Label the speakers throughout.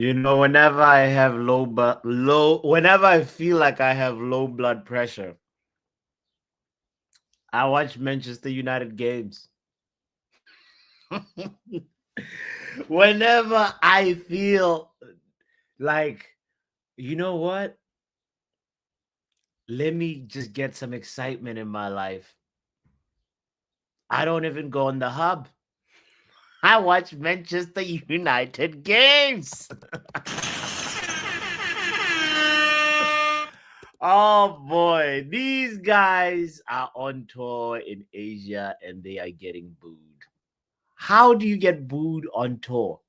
Speaker 1: You know, whenever I have whenever I feel like I have low blood pressure, I watch Manchester United games. Whenever I feel like, you know what? Let me just get some excitement in my life. I don't even go on the hub. I watch Manchester United games. Oh boy, these guys are on tour in Asia and they are getting booed. How do you get booed on tour?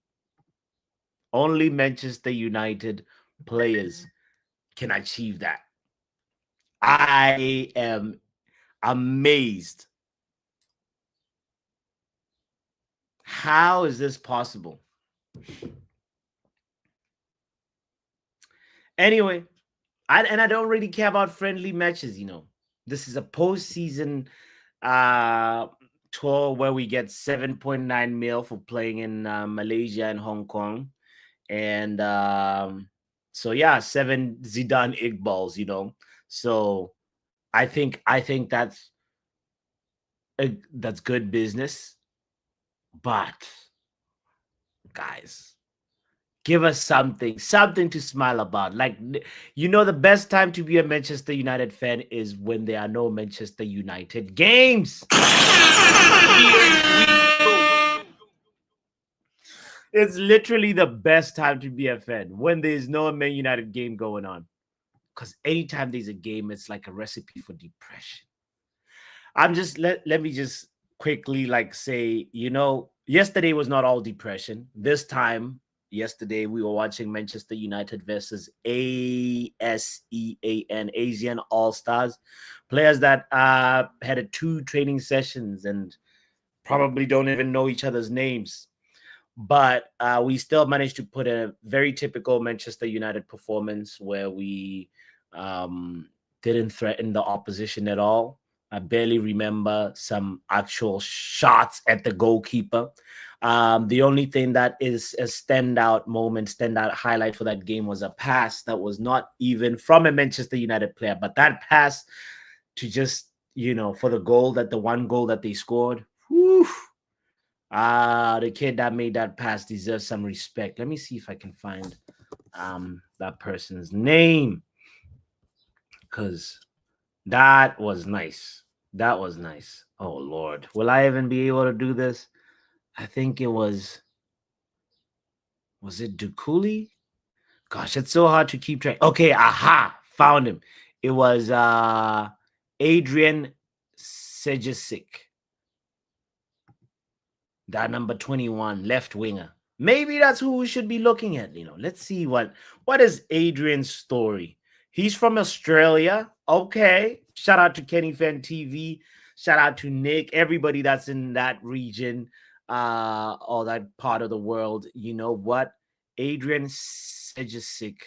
Speaker 1: Only Manchester United players can achieve that. I am amazed. How is this possible? Anyway, I don't really care about friendly matches, you know. This is a postseason uh tour where we get 7.9 mil for playing in Malaysia and Hong Kong. And so yeah, 7 Zidane Iqbals, you know. So I think that's good business. But guys, give us something to smile about. Like, you know, the best time to be a Manchester United fan is when there are no Manchester United games. It's literally the best time to be a fan when there's no Man United game going on. Because anytime there's a game, it's like a recipe for depression. Let me just quickly like say, you know, yesterday was not all depression. This time, yesterday we were watching Manchester United versus ASEAN, Asian All Stars, players that had a 2 training sessions and probably don't even know each other's names. But we still managed to put a very typical Manchester United performance where we didn't threaten the opposition at all. I barely remember some actual shots at the goalkeeper. The only thing that is a standout highlight for that game was a pass that was not even from a Manchester United player, but that pass to just, you know, for the one goal that they scored. Whew, the kid that made that pass deserves some respect. Let me see if I can find that person's name, because that was nice. That was nice. Oh Lord, will I even be able to do this? I think it was it Dukuli? Gosh, it's so hard to keep track. Okay, aha, found him. It was Adrian Sejasic, that number 21 left winger. Maybe that's who we should be looking at. You know, let's see what is Adrian's story. He's from Australia. Okay. Shout out to Kenny Fan TV. Shout out to Nick, everybody that's in that region, or that part of the world. You know what? Adrian Sejasic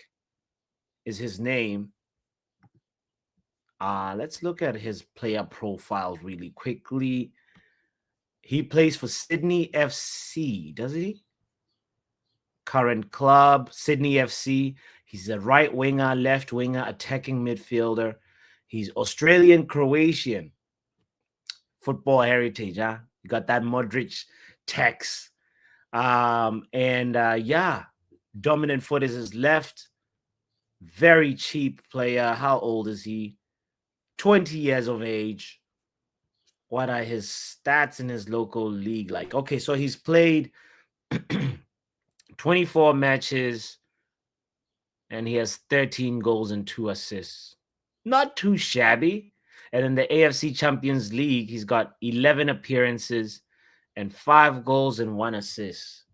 Speaker 1: is his name. Let's look at his player profiles really quickly. He plays for Sydney FC, does he? Current club, Sydney FC. He's a right winger, left winger, attacking midfielder. He's Australian Croatian. Football heritage, huh? You got that Modric text. And yeah, dominant foot is his left. Very cheap player. How old is he? 20 years of age. What are his stats in his local league like? Okay, so he's played 24 matches and he has 13 goals and 2 assists. Not too shabby. And in the AFC Champions League, he's got 11 appearances and 5 goals and 1 assist.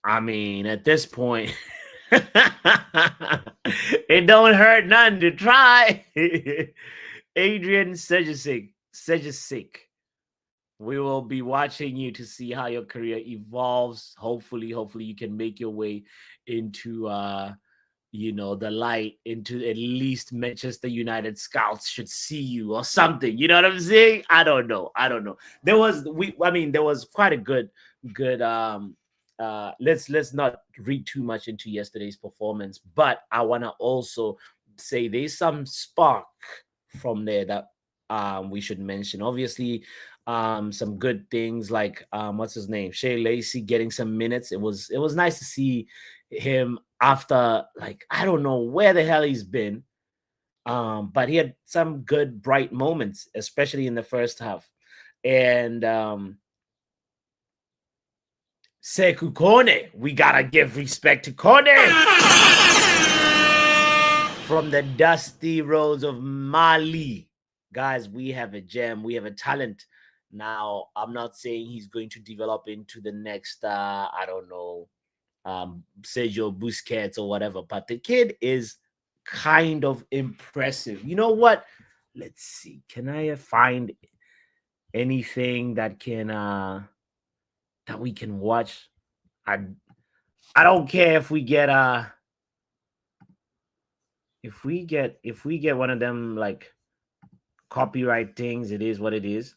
Speaker 1: I mean, at this point, it don't hurt none to try. Adrian Sejasic, we will be watching you to see how your career evolves. Hopefully you can make your way into you know, the light, into at least Manchester United scouts should see you or something. You know what I'm saying? I don't know. There was quite a good let's not read too much into yesterday's performance, but I want to also say there's some spark from there that we should mention. Obviously, some good things like what's his name, Shea Lacey getting some minutes. It was nice to see him after, like, I don't know where the hell he's been. But he had some good bright moments, especially in the first half. And Sékou Koné, we gotta give respect to Koné from the dusty roads of Mali. Guys, we have a gem, we have a talent. Now, I'm not saying he's going to develop into the next, I don't know, Sergio Busquets or whatever, but the kid is kind of impressive. You know what? Let's see. Can I find anything that can that we can watch? I don't care if we get if we get one of them like copyright things. It is what it is.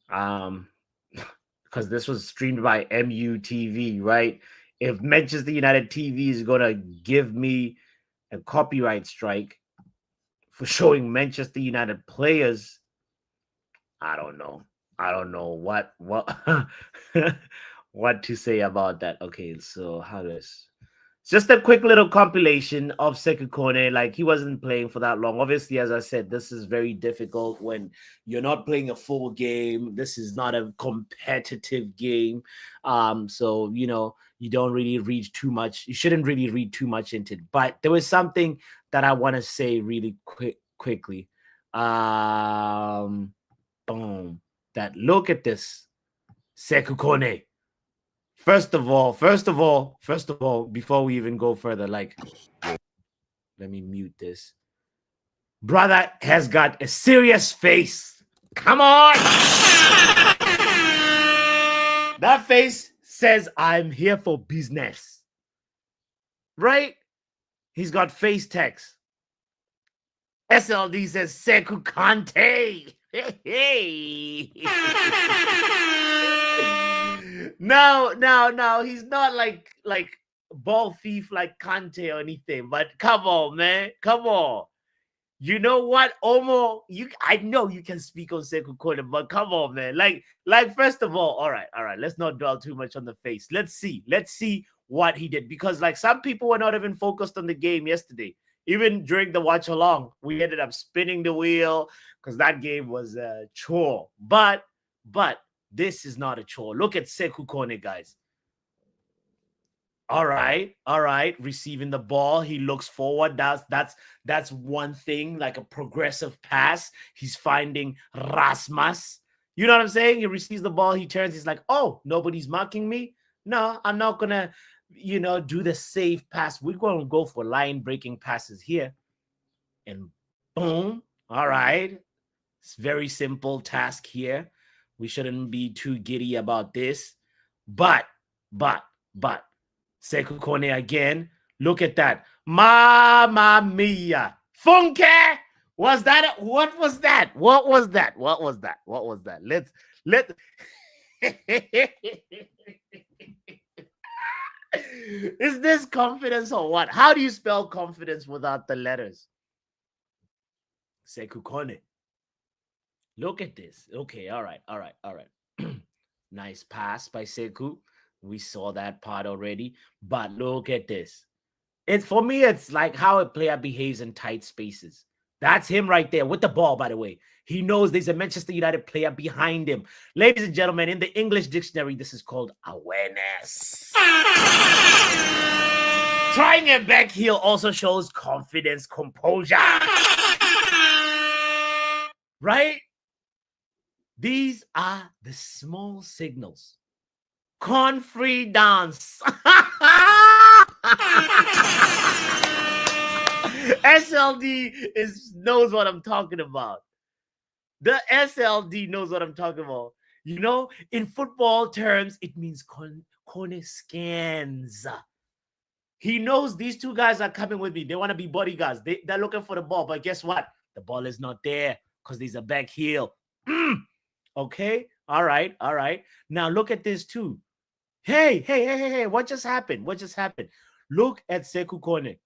Speaker 1: Because this was streamed by MUTV, right? If Manchester United TV is gonna give me a copyright strike for showing Manchester United players, I don't know. I don't know what what to say about that. Okay, so how does just a quick little compilation of Sékou Koné. Like, he wasn't playing for that long. Obviously, as I said, this is very difficult when you're not playing a full game. This is not a competitive game. So you don't really read too much. You shouldn't really read too much into it. But there was something that I want to say really quickly. Boom. That look at this. Sékou Koné. First of all, before we even go further, like, let me mute this. Brother has got a serious face. Come on. That face says, I'm here for business. Right? He's got face text. SLD says, Sékou Koné. Hey. No, he's not like ball thief like Kante or anything. But come on, man, come on. You know what, Omo? I know you can speak on Sékou Koné, but come on, man. Like first of all right. Let's not dwell too much on the face. Let's see what he did, because like some people were not even focused on the game yesterday. Even during the watch along, we ended up spinning the wheel because that game was a chore. But this is not a chore. Look at Sékou Koné, guys. All right. Receiving the ball, he looks forward. That's one thing, like a progressive pass. He's finding Rasmus. You know what I'm saying? He receives the ball, he turns, he's like, oh, nobody's marking me. No, I'm not gonna, do the safe pass. We're gonna go for line-breaking passes here. And boom. All right. It's very simple task here. We shouldn't be too giddy about this. But Sékou Koné again. Look at that. Mamma mia. Funke! What was that? Let's Is this confidence or what? How do you spell confidence without the letters? Sékou Koné. Look at this. Okay, all right. Nice pass by Sékou. We saw that part already. But look at this. For me, it's like how a player behaves in tight spaces. That's him right there with the ball, by the way. He knows there's a Manchester United player behind him. Ladies and gentlemen, in the English dictionary, this is called awareness. Trying a back heel also shows confidence, composure. Right? These are the small signals. Confidence. SLD knows what I'm talking about. The SLD knows what I'm talking about. In football terms, it means Koné scans. He knows these two guys are coming with me. They want to be bodyguards. They're looking for the ball, but guess what? The ball is not there because there's a back heel. Okay? All right. Now look at this too. Hey, what just happened? What just happened? Look at Sékou Koné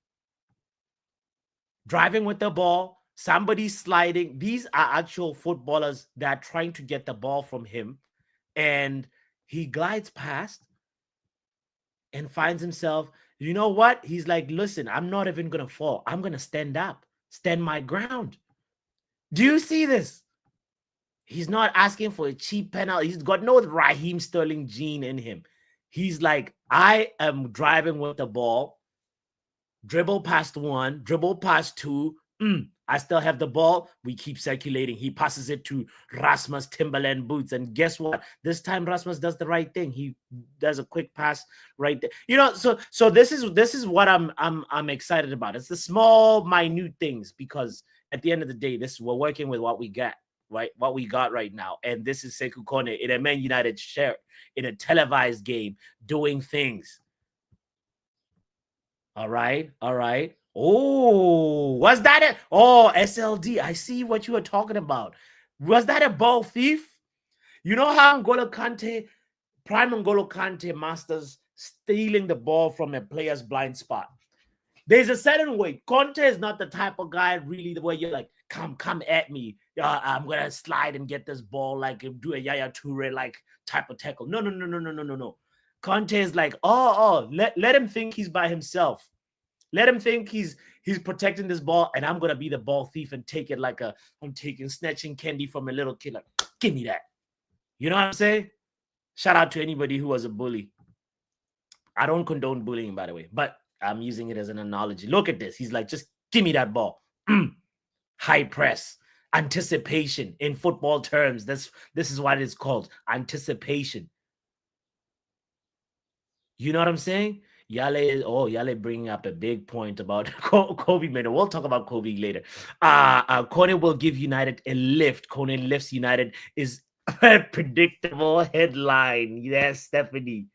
Speaker 1: driving with the ball, somebody sliding. These are actual footballers that are trying to get the ball from him, and he glides past and finds himself, you know what? He's like, listen, I'm not even going to fall. I'm going to stand up, stand my ground. Do you see this? He's not asking for a cheap penalty. He's got no Raheem Sterling gene in him. He's like, I am driving with the ball, dribble past one, dribble past two. I still have the ball. We keep circulating. He passes it to Rasmus Timberland Boots. And guess what? This time Rasmus does the right thing. He does a quick pass right there. You know, so this is what I'm excited about. It's the small, minute things, because at the end of the day, we're working with what we got. Right, what we got right now, and this is Sékou Koné in a Man United shirt in a televised game doing things. All right. Oh, was that it? Oh, SLD. I see what you were talking about. Was that a ball thief? You know how Prime N'Golo Kante masters stealing the ball from a player's blind spot. There's a certain way. Conte is not the type of guy really the way you're like, come at me. I'm gonna slide and get this ball, like do a Yaya Toure like type of tackle. No. Conte is like, let him think he's by himself. Let him think he's protecting this ball, and I'm gonna be the ball thief and take it like I'm snatching candy from a little kid. Like, give me that. You know what I'm saying? Shout out to anybody who was a bully. I don't condone bullying, by the way, but I'm using it as an analogy. Look at this. He's like, just give me that ball. High press, anticipation in football terms. This is what it's called, anticipation. You know what I'm saying? Yale bringing up a big point about Kobe Mano. We'll talk about Kobe later. Koné will give United a lift. Koné lifts United is a predictable headline. Yes, Stephanie.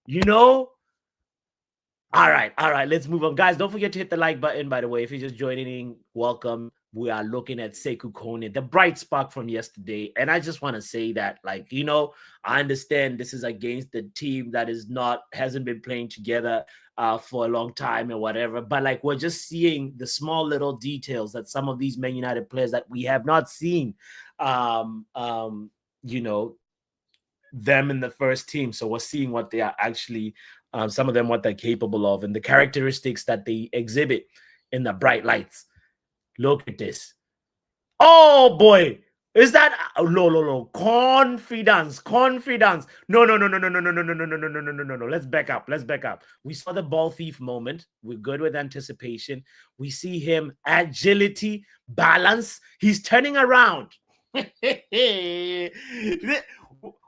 Speaker 1: You know? All right. Let's move on. Guys, don't forget to hit the like button, by the way. If you're just joining in, welcome. We are looking at Sékou Koné, the bright spark from yesterday. And I just want to say that, like, you know, I understand this is against the team that hasn't been playing together for a long time or whatever. But, like, we're just seeing the small little details that some of these Man United players that we have not seen, you know, them in the first team. So we're seeing what they are actually, some of them, what they're capable of, and the characteristics that they exhibit in the bright lights. Look at this. Oh boy. Is that no confidence? No. Let's back up. We saw the ball thief moment. We're good with anticipation. We see him agility, balance. He's turning around.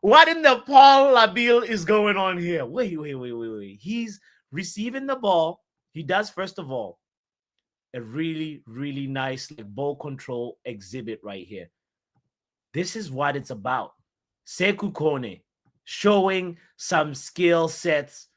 Speaker 1: What in the Paul Labille is going on here? Wait. He's receiving the ball. He does, first of all, a really, really nice ball control exhibit right here. This is what it's about. Sékou Koné showing some skill sets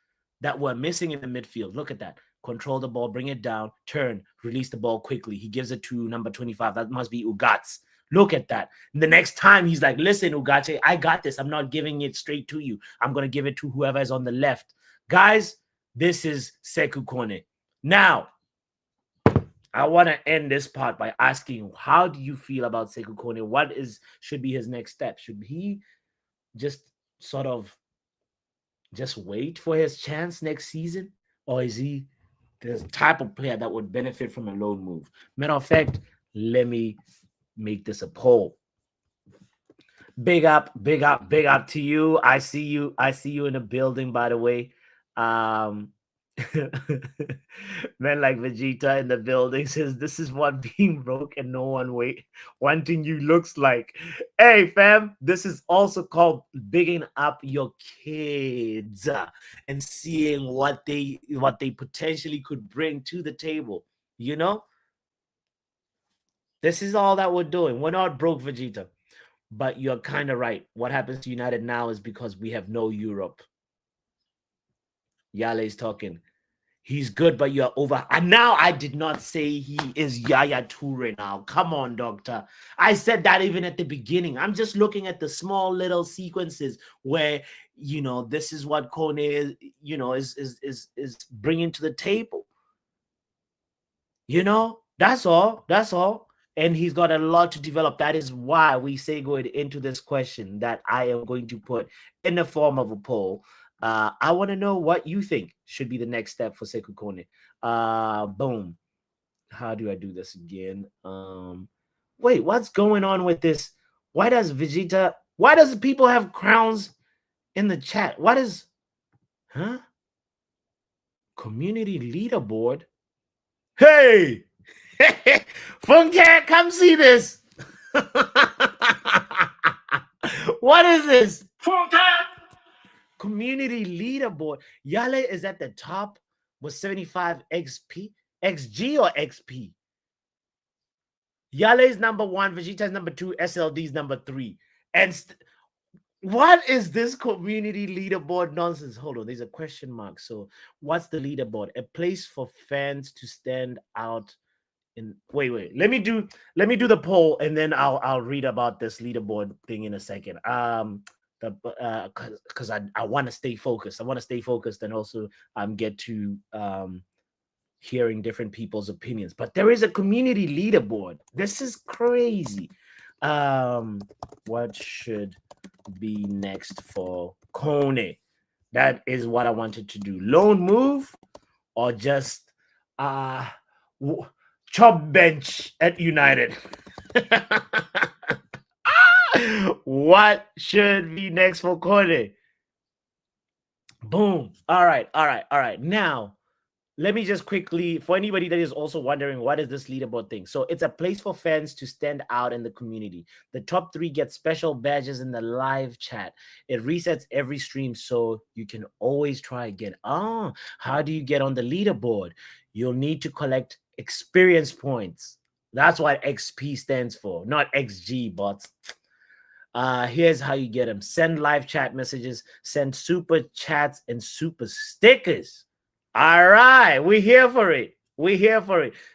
Speaker 1: that were missing in the midfield. Look at that. Control the ball, bring it down, turn, release the ball quickly. He gives it to number 25. That must be Ugats. Look at that. And the next time he's like, listen, Ugate, I got this. I'm not giving it straight to you. I'm going to give it to whoever is on the left. Guys, this is Sékou Koné. Now, I want to end this part by asking, how do you feel about Sékou Koné? What should be his next step? Should he just sort of just wait for his chance next season? Or is he the type of player that would benefit from a loan move? Matter of fact, let me make this a poll. Big up to you. I see you in the building, by the way. Men like Vegeta in the building says, this is what being broke and no one wanting you looks like. Hey fam, this is also called bigging up your kids and seeing what they potentially could bring to the table. You know, this is all that we're doing. We're not broke, Vegeta, but you're kind of right. What happens to United now is because we have no Europe. Yale is talking. He's good, but you're over. And now I did not say he is Yaya Toure now. Come on, doctor. I said that even at the beginning. I'm just looking at the small little sequences where, this is what Kone is, is bringing to the table. That's all. That's all. And he's got a lot to develop. That is why we say going into this question that I am going to put in the form of a poll. I want to know what you think should be the next step for Sékou Koné. Boom. How do I do this again? Wait, what's going on with this? Why does people have crowns in the chat? Community leaderboard? Hey! Funke, come see this. What is this? Funke! Community leaderboard. Yale is at the top with 75 XP. XG or XP? Yale is number 1, Vegeta is number 2, SLD is number 3. And what is this community leaderboard nonsense? Hold on, there's a question mark. So what's the leaderboard? A place for fans to stand out in. Wait. Let me do the poll, and then I'll read about this leaderboard thing in a second. Because I want to stay focused. I want to stay focused and also get to hearing different people's opinions. But there is a community leaderboard. This is crazy. What should be next for Kone? That is what I wanted to do. Loan move or just chop bench at United. What should be next for Kone? Boom. All right. Now, let me just quickly, for anybody that is also wondering, what is this leaderboard thing? So it's a place for fans to stand out in the community. The top 3 get special badges in the live chat. It resets every stream, so you can always try again. How do you get on the leaderboard? You'll need to collect experience points. That's what XP stands for, not XG, bots. Here's how you get them. Send live chat messages, send super chats and super stickers. All right, we're here for it.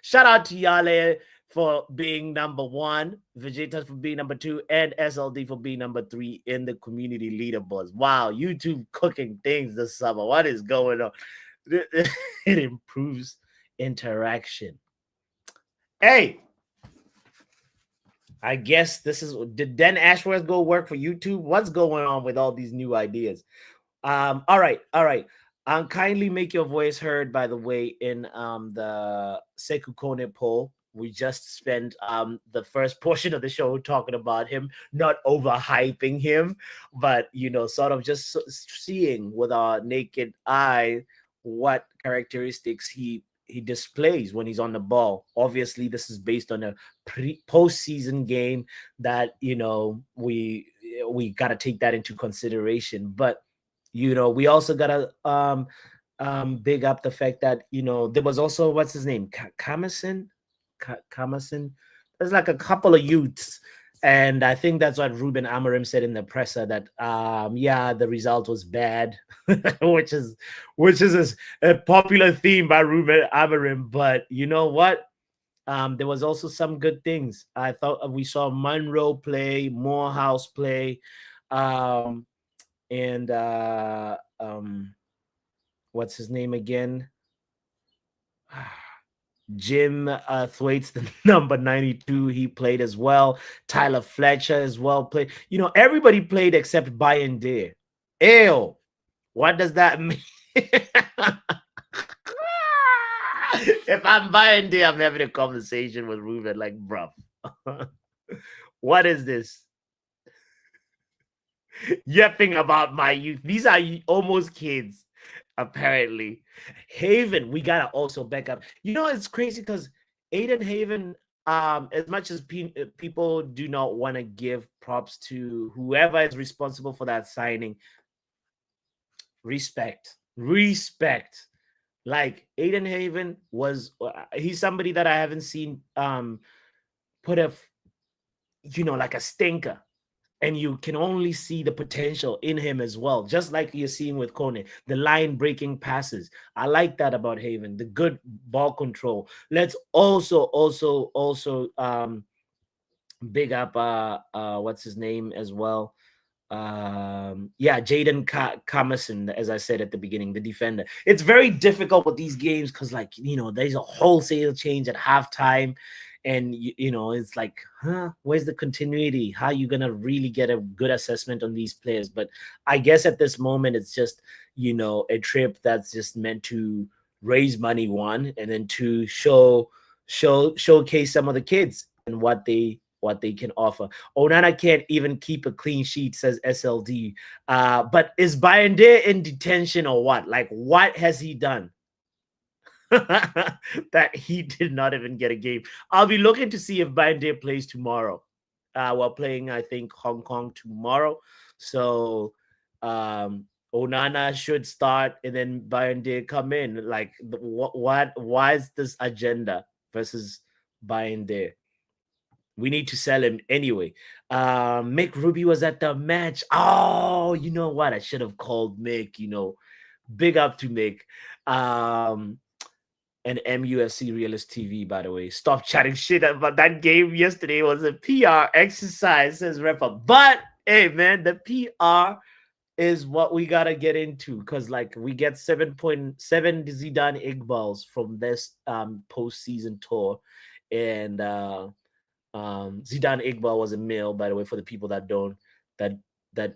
Speaker 1: Shout out to Yale for being number 1, Vegeta for being number 2, and SLD for being number 3 in the community leaderboards. Wow, YouTube cooking things this summer. What is going on? It improves interaction. Hey, I guess did Dan Ashworth go work for YouTube? What's going on with all these new ideas? All right. Kindly make your voice heard, by the way, in the Sékou Koné poll. We just spent the first portion of the show talking about him, not overhyping him, but, sort of just seeing with our naked eye what characteristics he displays when he's on the ball. Obviously, this is based on a postseason game that, we got to take that into consideration. But we also gotta big up the fact that there was also, what's his name, Kamasin. There's like a couple of youths, and I think that's what Ruben Amorim said in the presser, that the result was bad, which is a popular theme by Ruben Amorim. But you know what? There was also some good things. I thought we saw Monroe play, Morehouse play. And what's his name again? Jim Thwaites, the number 92, he played as well. Tyler Fletcher as well played. Everybody played except Bayern Deer. Ew. What does that mean? If I'm Bayern Deer, I'm having a conversation with Ruben like, bruv. What is this? Yapping about my youth. These are almost kids, apparently. Haven, we gotta also back up. It's crazy because Aiden Haven, as much as people do not want to give props to whoever is responsible for that signing, respect. Like, Aiden Haven he's somebody that I haven't seen put a like a stinker And you can only see the potential in him as well, just like you're seeing with Kone, the line breaking passes. I like that about Haven, the good ball control. Let's also big up what's his name as well. Yeah, Jaden Camerson, as I said at the beginning, the defender. It's very difficult with these games because, like, there's a wholesale change at halftime, and it's like, where's the continuity? How are you gonna really get a good assessment on these players? But I guess at this moment, it's just a trip that's just meant to raise money, one, and then two, showcase some of the kids and what they can offer. Onana can't even keep a clean sheet, says SLD. But is Bayende in detention or what? Like, what has he done that he did not even get a game? I'll be looking to see if Bayende plays tomorrow. We're playing, I think, Hong Kong tomorrow. So Onana should start and then Bayende come in. Like, why is this agenda versus Bayende? We need to sell him anyway. Mick Ruby was at the match. Oh, you know what? I should have called Mick. Big up to Mick. And MUFC Realist TV, by the way. Stop chatting shit about that game yesterday. It was a PR exercise, says Repa. But hey, man, the PR is what we gotta get into, because like we get 7.7 Zidane Iqbals from this postseason tour, and Zidane Iqbal was a male, by the way, for the people that don't that that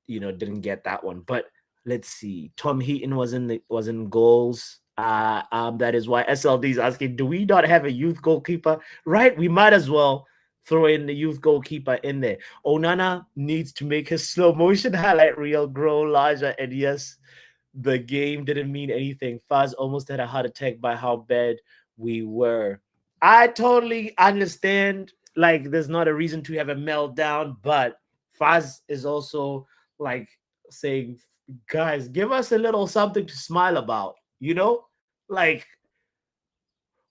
Speaker 1: didn't get that one. But let's see. Tom Heaton was in goals. That is why SLD is asking, do we not have a youth goalkeeper? Right, we might as well throw in the youth goalkeeper in there. Onana needs to make his slow motion highlight reel grow larger. And yes, the game didn't mean anything. Faz almost had a heart attack by how bad we were. I totally understand. Like, there's not a reason to have a meltdown, but Faz is also like saying, guys, give us a little something to smile about, Like,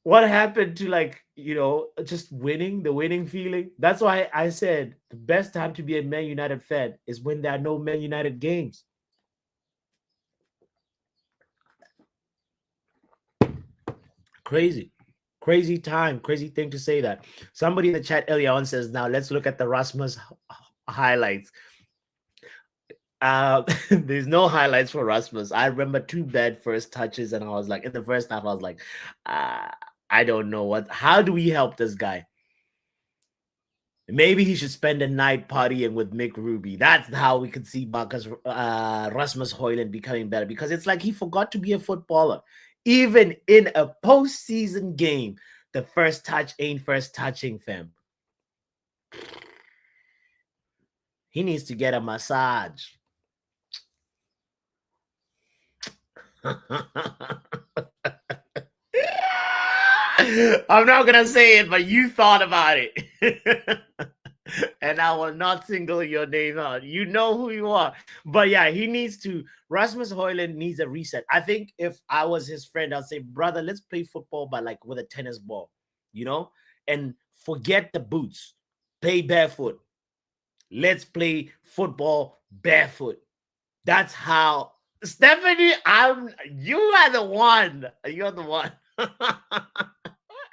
Speaker 1: what happened to, like, just winning, the winning feeling? That's why I said the best time to be a Man United fan is when there are no Man United games. Crazy time, crazy thing to say that. Somebody in the chat earlier on says, now let's look at the Rasmus highlights. There's no highlights for Rasmus. I remember 2 bad first touches, and I was like, in the first half, I was like, I don't know how do we help this guy? Maybe he should spend a night partying with Mick Ruby. That's how we could see Marcus Rasmus Højlund becoming better, because it's like he forgot to be a footballer. Even in a postseason game, the first touch ain't first touching, fam. He needs to get a massage. I'm not gonna say it, but you thought about it. And I will not single your name out. You know who you are. But yeah, Rasmus Højlund needs a reset. I think if I was his friend, I'd say, brother, let's play football, but like with a tennis ball, and forget the boots. Play barefoot. Let's play football barefoot. That's how, Stephanie, you are the one. You're the one.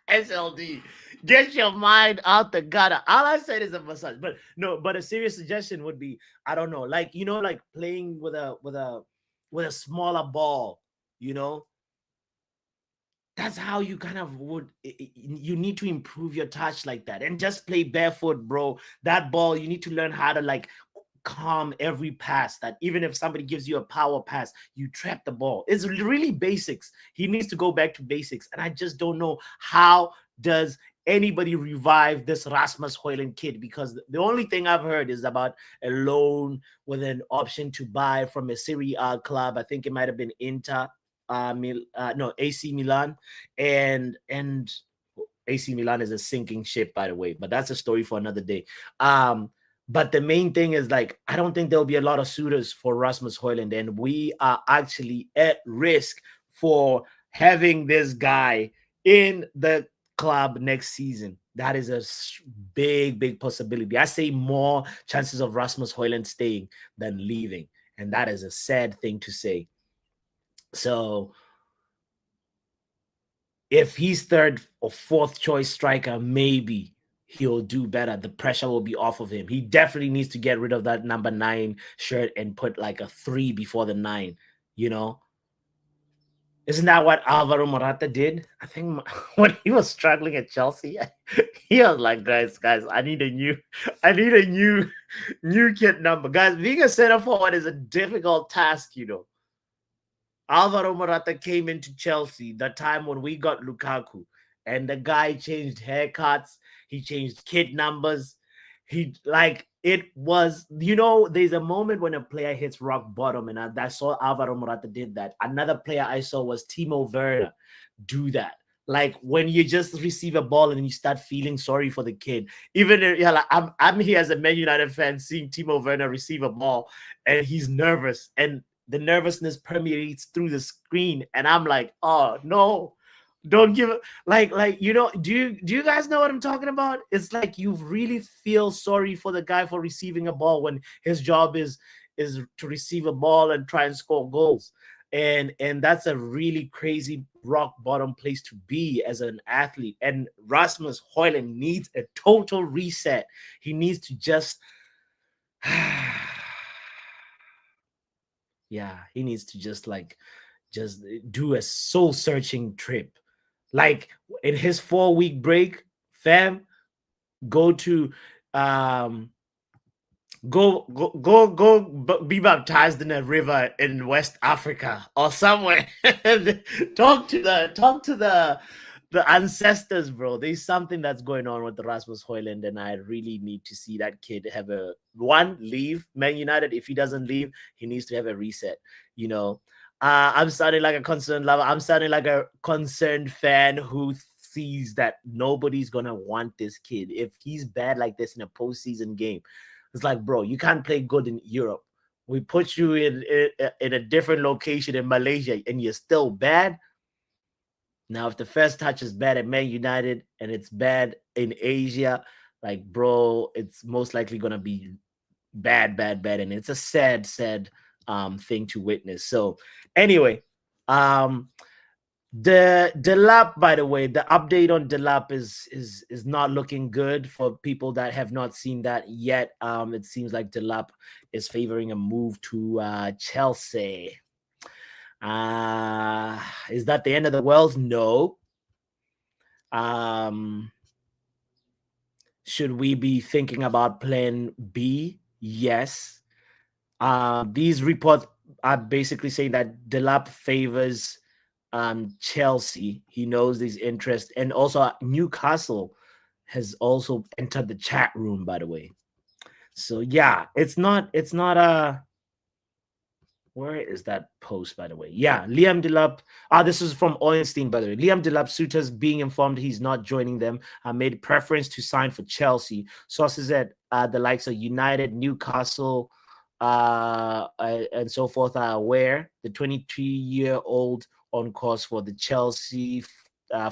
Speaker 1: SLD, get your mind out the gutter. All I said is a massage, but a serious suggestion would be, I don't know, like like playing with a smaller ball. That's how you kind of would. You need to improve your touch like that, and just play barefoot, bro. That ball, you need to learn how to like calm every pass, that even if somebody gives you a power pass, you trap the ball. It's really basics. He needs to go back to basics. And I just don't know, how does anybody revive this Rasmus Højlund kid? Because the only thing I've heard is about a loan with an option to buy from a Serie A club. I think it might have been Inter, AC Milan, and AC Milan is a sinking ship, by the way, but that's a story for another day. But the main thing is, like, I don't think there'll be a lot of suitors for Rasmus Højlund, and we are actually at risk for having this guy in the club next season. That is a big possibility. I say more chances of Rasmus Højlund staying than leaving, and that is a sad thing to say. So if he's third or fourth choice striker, maybe he'll do better. The pressure will be off of him. He definitely needs to get rid of that number 9 shirt and put like a 3 before the 9, you know? Isn't that what Alvaro Morata did? I think when he was struggling at Chelsea, he was like, guys, I need a new kit number. Guys, being a center forward is a difficult task, you know. Alvaro Morata came into Chelsea the time when we got Lukaku, and the guy changed haircuts, he changed kit numbers. He like it was, you know, there's a moment when a player hits rock bottom, and I saw Alvaro Morata did that. Another player I saw was Timo Werner do that. Like when you just receive a ball and you start feeling sorry for the kid. Even yeah, like I'm here as a Man United fan seeing Timo Werner receive a ball and he's nervous, and the nervousness permeates through the screen, and I'm like, oh no, don't give it. Like you know, do you guys know what I'm talking about? It's like you really feel sorry for the guy for receiving a ball when his job is to receive a ball and try and score goals. And that's a really crazy rock bottom place to be as an athlete. And Rasmus Højlund needs a total reset. He needs to just yeah, he needs to just do a soul searching trip. Like in his 4-week break, fam, go to go be baptized in a river in West Africa or somewhere. talk to the ancestors, bro. There's something that's going on with the Rasmus Højlund, and I really need to see that kid have a leave Man United. If he doesn't leave, he needs to have a reset. You know, I'm sounding like a concerned lover. I'm sounding like a concerned fan who sees that nobody's gonna want this kid if he's bad like this in a postseason game. It's like, bro, you can't play good in Europe. We put you in a different location in Malaysia, and you're still bad. Now, if the first touch is bad at Man United and it's bad in Asia, like, bro, it's most likely gonna be bad, and it's a sad thing to witness. So, anyway, the Delap, by the way, the update on Delap is not looking good for people that have not seen that yet. It seems like Delap is favoring a move to Chelsea. Is that the end of the world? No. Should we be thinking about plan B? Yes. These reports are basically saying that Delap favors Chelsea. He knows these interests, and also Newcastle has also entered the chat room, by the way. So yeah, it's not a where is that post, by the way? Yeah, Liam Delap. This is from Orenstein, by the way. Liam Delap suitors being informed he's not joining them made preference to sign for Chelsea. Sources at the likes of United, Newcastle, and so forth are aware. The 23-year-old on course for the Chelsea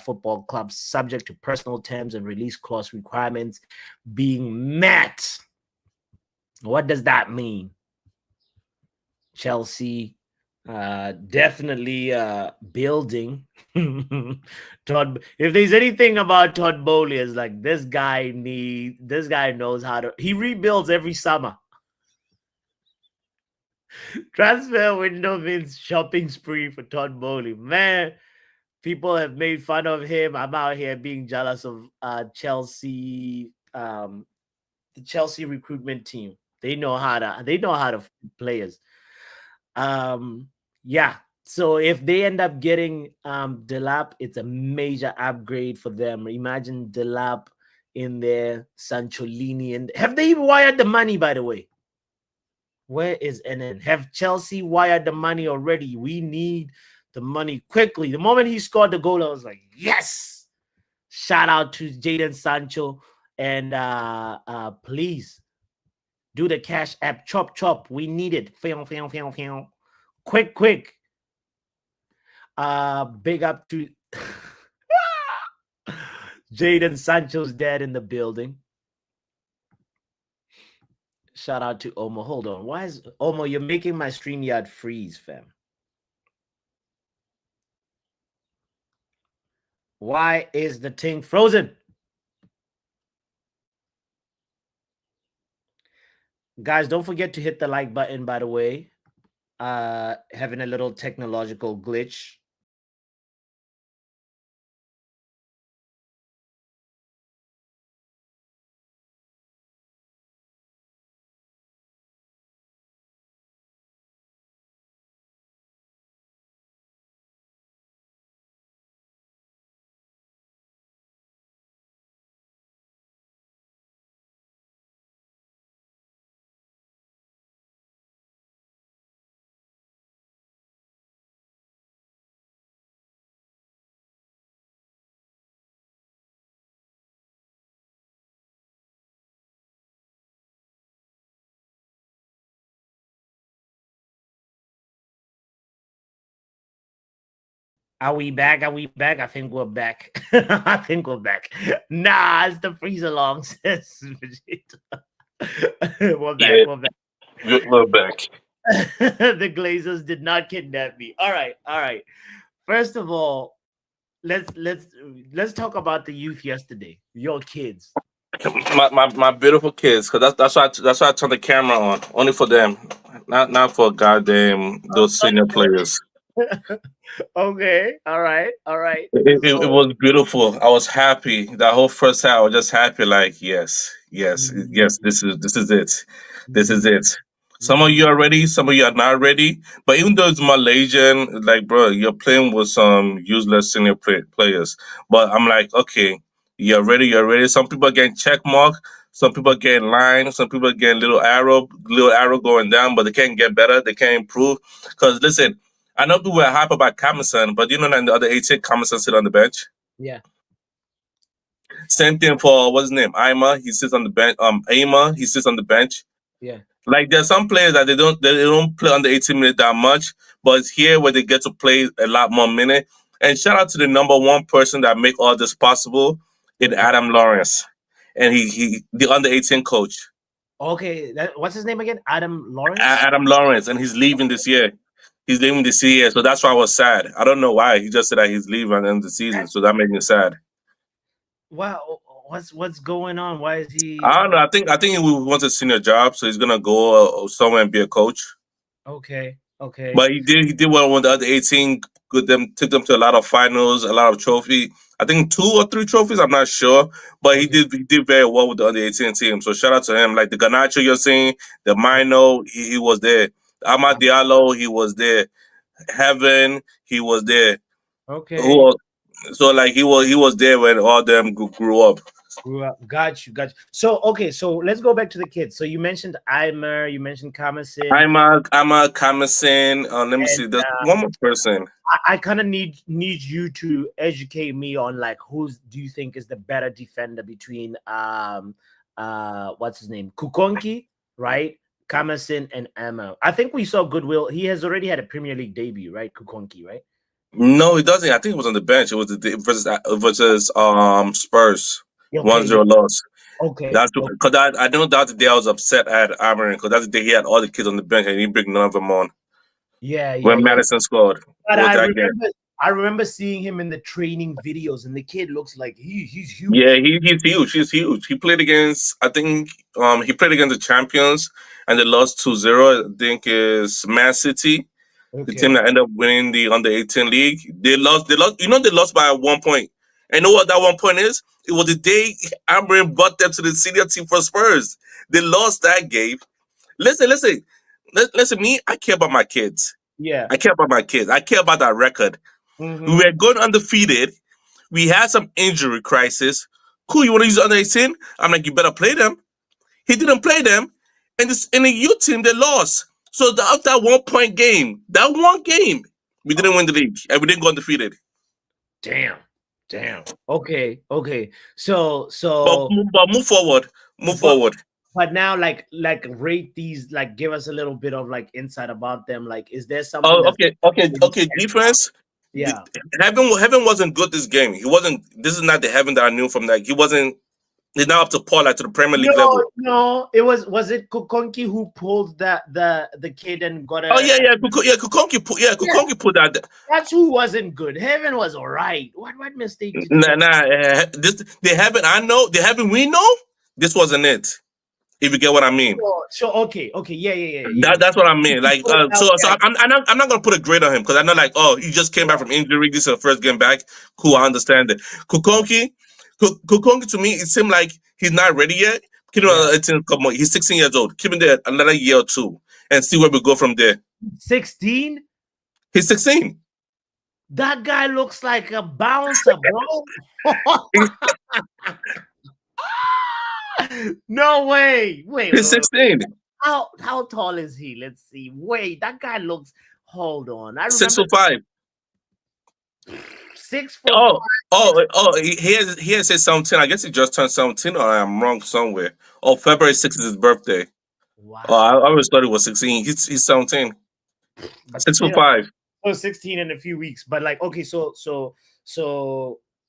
Speaker 1: Football Club, subject to personal terms and release clause requirements being met. What does that mean? Chelsea definitely building. Todd, if there's anything about Todd Bowley, is like this guy knows how to. He rebuilds every summer. Transfer window means shopping spree for Todd Bowley. Man, people have made fun of him. I'm out here being jealous of Chelsea, the Chelsea recruitment team. They know how to players. Yeah. So if they end up getting Delap, it's a major upgrade for them. Imagine Delap in there, Sancholini, and have they even wired the money, by the way? Where is NN? Have Chelsea wired the money already? We need the money quickly. The moment he scored the goal, I was like, yes. Shout out to Jadon Sancho. And please do the Cash App. Chop. We need it. Quick. Big up to Jaden Sancho's dad in the building. Shout out to Omo. Hold on. Why is Omo? You're making my StreamYard freeze, fam. Why is the thing frozen? Guys, don't forget to hit the like button, by the way. Having a little technological glitch. Are we back? Are we back? I think we're back. I think we're back. Nah, it's the freeze alarm, says Vegeta. We're back.
Speaker 2: Yeah,
Speaker 1: We're back.
Speaker 2: we're back.
Speaker 1: The Glazers did not kidnap me. All right, all right. First of all, let's talk about the youth yesterday. Your kids.
Speaker 2: My beautiful kids, because that's why I turned the camera on, only for them, not for goddamn those senior players.
Speaker 1: Okay, all right, all right.
Speaker 2: It
Speaker 1: So,
Speaker 2: was beautiful. I was happy. That whole first half, I was just happy. Like, yes, yes, yes.
Speaker 1: mhm,
Speaker 2: This is it. This is
Speaker 1: mhm,
Speaker 2: it. Some of
Speaker 1: mhm.
Speaker 2: you are ready. Some of you are not ready. But even though it's Malaysian, like, bro, you're playing with some useless senior players. But I'm like, okay, you're ready. You're ready. Some people are getting check mark. Some people are getting line. Some people are getting little arrow going down. But they can't get better. They can't improve. Because listen. I know people were hype about Camerson, but you know, that the other 18 Camerson sit on the bench.
Speaker 1: Yeah,
Speaker 2: Same thing for what's his name, Ima. He sits on the bench. Ima, he sits on the bench.
Speaker 1: yeah.
Speaker 2: Like there's some players that they don't play under 18 minutes that much, but it's here where they get to play a lot more minute. And shout out to the number one person that make all this possible, it's
Speaker 1: Okay.
Speaker 2: Adam Lawrence, and he the under 18 coach,
Speaker 1: Okay. What's his name again? Adam Lawrence.
Speaker 2: Adam Lawrence, and he's leaving this year. He's leaving this year, so that's why I was sad. I don't know why. He just said that he's leaving at the end of the season, so that made me sad.
Speaker 1: Wow. What's going on? Why is
Speaker 2: I
Speaker 1: he?
Speaker 2: don't know. I think he wants a senior job, so he's gonna go somewhere and be a coach.
Speaker 1: Okay. Okay.
Speaker 2: But he did well with the other 18. Good them took them to a lot of finals, a lot of trophy. I think 2 or 3 trophies. I'm not sure, but he
Speaker 1: Okay.
Speaker 2: did he did very well with the other 18 team. So shout out to him. Like the Ganacho you're seeing, the Mino, he was there. Ahmad Diallo, he was there. Heaven, he was there. Who
Speaker 1: Okay.
Speaker 2: else? So like he was there when all them grew up.
Speaker 1: Grew up. Got you. Got you. So okay. So let's go back to the kids. So you mentioned Eimer. You mentioned Kamasin.
Speaker 2: I'm a Kamasin. Let me
Speaker 1: And
Speaker 2: see. There's one more person.
Speaker 1: I kind of need you to educate me on like who's do you think is the better defender between what's his name, Kukonki, right, Kamasin and Emma. I think we saw goodwill. He has already had a Premier League debut, right, Kukonki, right?
Speaker 2: No, he doesn't. I think it was on the bench. It was versus Spurs, one
Speaker 1: Okay, yeah,
Speaker 2: zero loss.
Speaker 1: okay,
Speaker 2: That's
Speaker 1: okay,
Speaker 2: because I know that's the day I was upset at Amarin because that's the day he had all the kids on the bench and he didn't bring none of them on
Speaker 1: yeah, yeah,
Speaker 2: when
Speaker 1: yeah.
Speaker 2: Madison scored. It
Speaker 1: But
Speaker 2: was that game.
Speaker 1: I remember seeing him in the training videos, and the kid looks like he's
Speaker 2: Yeah,
Speaker 1: huge.
Speaker 2: he's huge. He's huge. He played against I think he played against the champions and they lost 2-0. I think is Man City. The team
Speaker 1: Okay,
Speaker 2: that ended up winning the under 18 league. They lost, they lost by 1 point. And you know what that 1 point is? It was the day Amrin brought them to the senior team for Spurs. They lost that game. Listen. Listen, me, I care about my kids.
Speaker 1: yeah.
Speaker 2: I care about my kids. I care about that record. We
Speaker 1: Mm-hmm.
Speaker 2: were going undefeated. We had some injury crisis. Cool, you want to use under 18? I'm like, you better play them. He didn't play them, and this in the youth team they lost. So after that 1 point game, that one game, we didn't win the league and we didn't go undefeated.
Speaker 1: Damn. Damn. Okay. Okay. So
Speaker 2: But
Speaker 1: so
Speaker 2: but move forward, move
Speaker 1: but
Speaker 2: forward.
Speaker 1: but now like rate these, like give us a little bit of like insight about them. Like is there something
Speaker 2: Oh,
Speaker 1: that's
Speaker 2: okay, okay,
Speaker 1: really
Speaker 2: okay.
Speaker 1: stand out?
Speaker 2: Defense.
Speaker 1: Yeah.
Speaker 2: Heaven wasn't good this game. He wasn't. This is not the Heaven that I knew from that. He wasn't. He's not up to par like to the Premier League
Speaker 1: No,
Speaker 2: level.
Speaker 1: no. Was it Kokonki who pulled the kid and got
Speaker 2: Oh
Speaker 1: a
Speaker 2: yeah.
Speaker 1: yeah,
Speaker 2: Kukonki put that.
Speaker 1: that's who wasn't good. Heaven was all right. What mistake did he?
Speaker 2: Nah. This they haven't. I know they haven't. We know this wasn't it. If you get what I mean.
Speaker 1: So okay, yeah.
Speaker 2: That's what I mean. Like,
Speaker 1: So,
Speaker 2: so
Speaker 1: yeah,
Speaker 2: I'm not gonna put a grade on him because I know, like, oh, he just came back from injury. This is the first game back. Cool, I understand it. Kukonki, to me, it seemed like he's not ready yet. Keep him,
Speaker 1: yeah.
Speaker 2: come on, he's 16 years old. Keep him there another year or two and see where we go from there.
Speaker 1: 16.
Speaker 2: He's 16.
Speaker 1: That guy looks like a bouncer, bro. No way.
Speaker 2: He's
Speaker 1: Wait.
Speaker 2: 16.
Speaker 1: How tall is he? Let's see. Wait, that guy looks. Hold on. I
Speaker 2: Six
Speaker 1: remember
Speaker 2: foot five.
Speaker 1: 6 foot.
Speaker 2: He has said 17. I guess he just turned 17, or I'm wrong somewhere. Oh, February 6th is his birthday. Oh, I
Speaker 1: Wow.
Speaker 2: always thought he was 16. He's 17.
Speaker 1: But
Speaker 2: 6 foot
Speaker 1: still,
Speaker 2: 5.
Speaker 1: 16 in a few weeks. But like, okay, so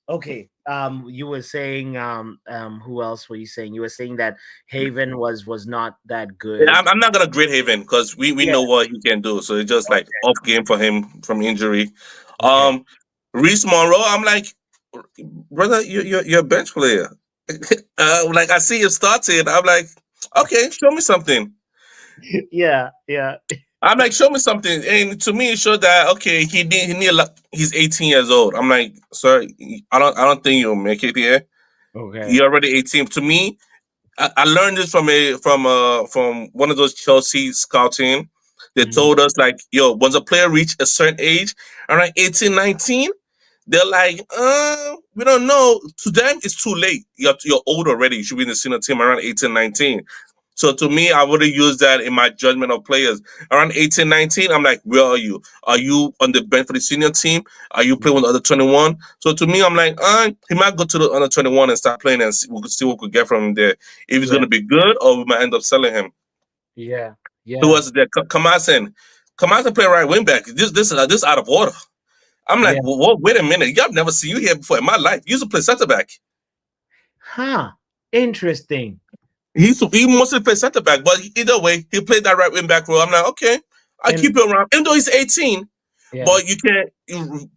Speaker 1: okay. You were saying who else were you saying? You were saying that Haven was not that good.
Speaker 2: I'm not gonna grade Haven because we
Speaker 1: Yeah.
Speaker 2: know what he can do. So it's just like off game for him from injury.
Speaker 1: Okay.
Speaker 2: Reese Monroe, I'm like, brother, you're a bench player. Like I see you started. I'm like, okay, show me something.
Speaker 1: Yeah.
Speaker 2: I'm like, show me something. And to me, it showed that okay, he need a lot. He's 18 years old. I'm like, sorry, I don't think you'll make it here.
Speaker 1: Okay.
Speaker 2: You're already 18. To me, I learned this from one of those Chelsea scouting. They
Speaker 1: Mhm.
Speaker 2: told us like, yo, once a player reach a certain age, around 18, 19, they're like, we don't know. To them, it's too late. You're old already. You should be in the senior team around 18, 19. So to me, I would have used that in my judgment of players. Around 18, 19, I'm like, where are you? Are you on the bench for the senior team? Are you playing with the other 21? So to me, I'm like, he might go to the under 21 and start playing and we could see what we could get from him there. If he's going
Speaker 1: Yeah.
Speaker 2: to be good or we might end up selling him.
Speaker 1: Yeah.
Speaker 2: Who
Speaker 1: Yeah.
Speaker 2: was there? Kamasin. Kamasin play right wing back. This out of order. I'm like,
Speaker 1: Yeah.
Speaker 2: well, wait a minute. Y'all never seen you here before in my life. You used to play center back.
Speaker 1: Huh. Interesting.
Speaker 2: He mostly play center back, but either way, he played that right wing back role. I'm like, okay, I
Speaker 1: And
Speaker 2: keep him around. Even though he's 18,
Speaker 1: yeah.
Speaker 2: but you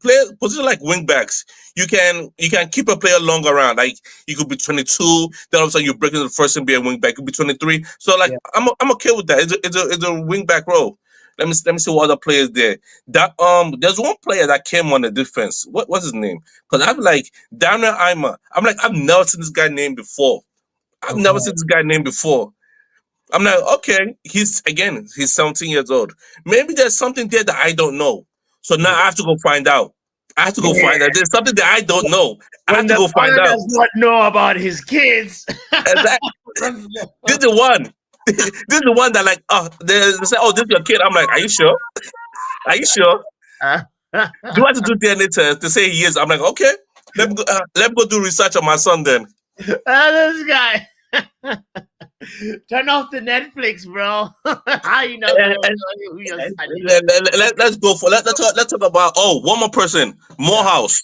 Speaker 2: play position like wing backs. You can keep a player long around. Like you could be 22, then all of a sudden you break into the first and be a wing back. You could be 23. So like
Speaker 1: Yeah.
Speaker 2: I'm okay with that. It's a wing back role. Let me see what other players there. That there's one player that came on the defense. What's his name? Because I'm like Daniel Ima. I'm like I've never seen this guy name before. I've
Speaker 1: Okay.
Speaker 2: never seen this guy name before. I'm like, okay, he's 17 years old. Maybe there's something there that I don't know. So now I have to go find out. I have to go
Speaker 1: Yeah.
Speaker 2: find out. There's something that I don't know. I have
Speaker 1: When
Speaker 2: to
Speaker 1: the
Speaker 2: go find
Speaker 1: father
Speaker 2: out.
Speaker 1: does not know about his kids.
Speaker 2: Exactly. This is the one. This is the one that like, they say, oh, this is your kid. I'm like, are you sure? Are you sure? Do I have to do DNA test to say he is? I'm like, okay. Let me go do research on my son then.
Speaker 1: This guy. Turn off the Netflix, bro. How you know who your son is?
Speaker 2: Let's talk about one more person, Morehouse.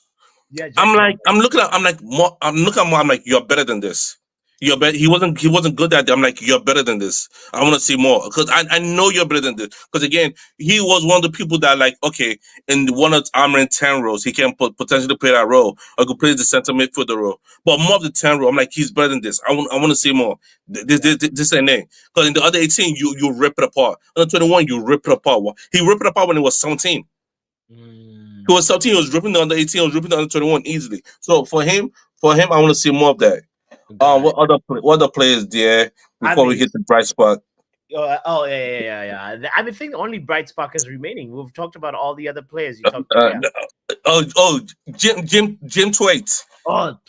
Speaker 1: Yeah,
Speaker 2: I'm looking at more. I'm like, you're better than this. You're better. He wasn't good at it. I'm like, you're better than this. I want to see more because I know you're better than this. Because again, he was one of the people that like, okay, in one of Armor in 10 roles, he can potentially play that role or could play the center midfielder role. But more of the 10 role, I'm like, he's better than this. I want to see more. This ain't it. Because in the other 18, you rip it apart. In the 21, you rip it apart. He ripped it apart when he was 17. He was 17. He was ripping the under 18. He was ripping the under 21 easily. So for him, I want to see more of that. What other players there before we hit the bright spot?
Speaker 1: Yeah. I think the only bright spark is remaining. We've talked about all the other players. You talked
Speaker 2: Uh,
Speaker 1: about
Speaker 2: Jim Thwaite.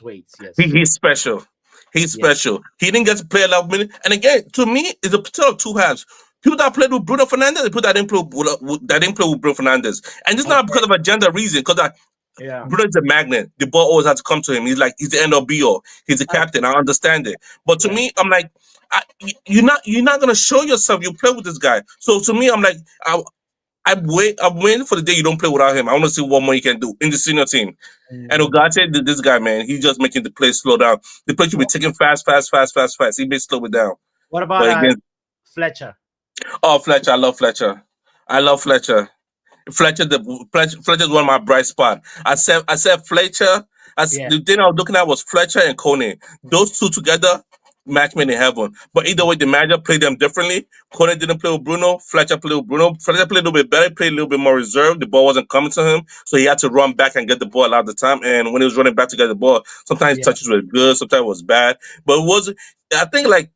Speaker 1: wait, yes.
Speaker 2: He's special. He's
Speaker 1: Yeah.
Speaker 2: special. He didn't get to play a lot of minutes. And again, to me, it's a tale of two halves. People that played with Bruno Fernandes, and people that didn't play with Bruno Fernandes. And it's not because of a gender reason, because
Speaker 1: Yeah.
Speaker 2: Bruno is a magnet. The ball always has to come to him. He's the end or be all. He's the captain. I understand it. But to me, I'm like, you're not gonna show yourself. You play with this guy. So to me, I'm like, I'm waiting for the day you don't play without him. I want to see what more he can do in the senior team. And
Speaker 1: Mm.
Speaker 2: Ugarte, this guy, man, he's just making the play slow down. The play should be
Speaker 1: What,
Speaker 2: taking fast, fast, fast, fast, fast. He may slow it down.
Speaker 1: what about
Speaker 2: But again,
Speaker 1: Fletcher?
Speaker 2: oh, Fletcher, I love Fletcher. I love Fletcher. Fletcher's one of my bright spot. I said Fletcher.
Speaker 1: Yeah,
Speaker 2: The thing I was looking at was Fletcher and Koné. Those two together, match made in heaven. But either way, the manager played them differently. Koné didn't play with Bruno. Fletcher played with Bruno. Fletcher played a little bit better. Played a little bit more reserved. The ball wasn't coming to him, so he had to run back and get the ball a lot of the time. And when he was running back to get the ball, sometimes his
Speaker 1: yeah,
Speaker 2: touches were good, sometimes it was bad. But it was, I think, like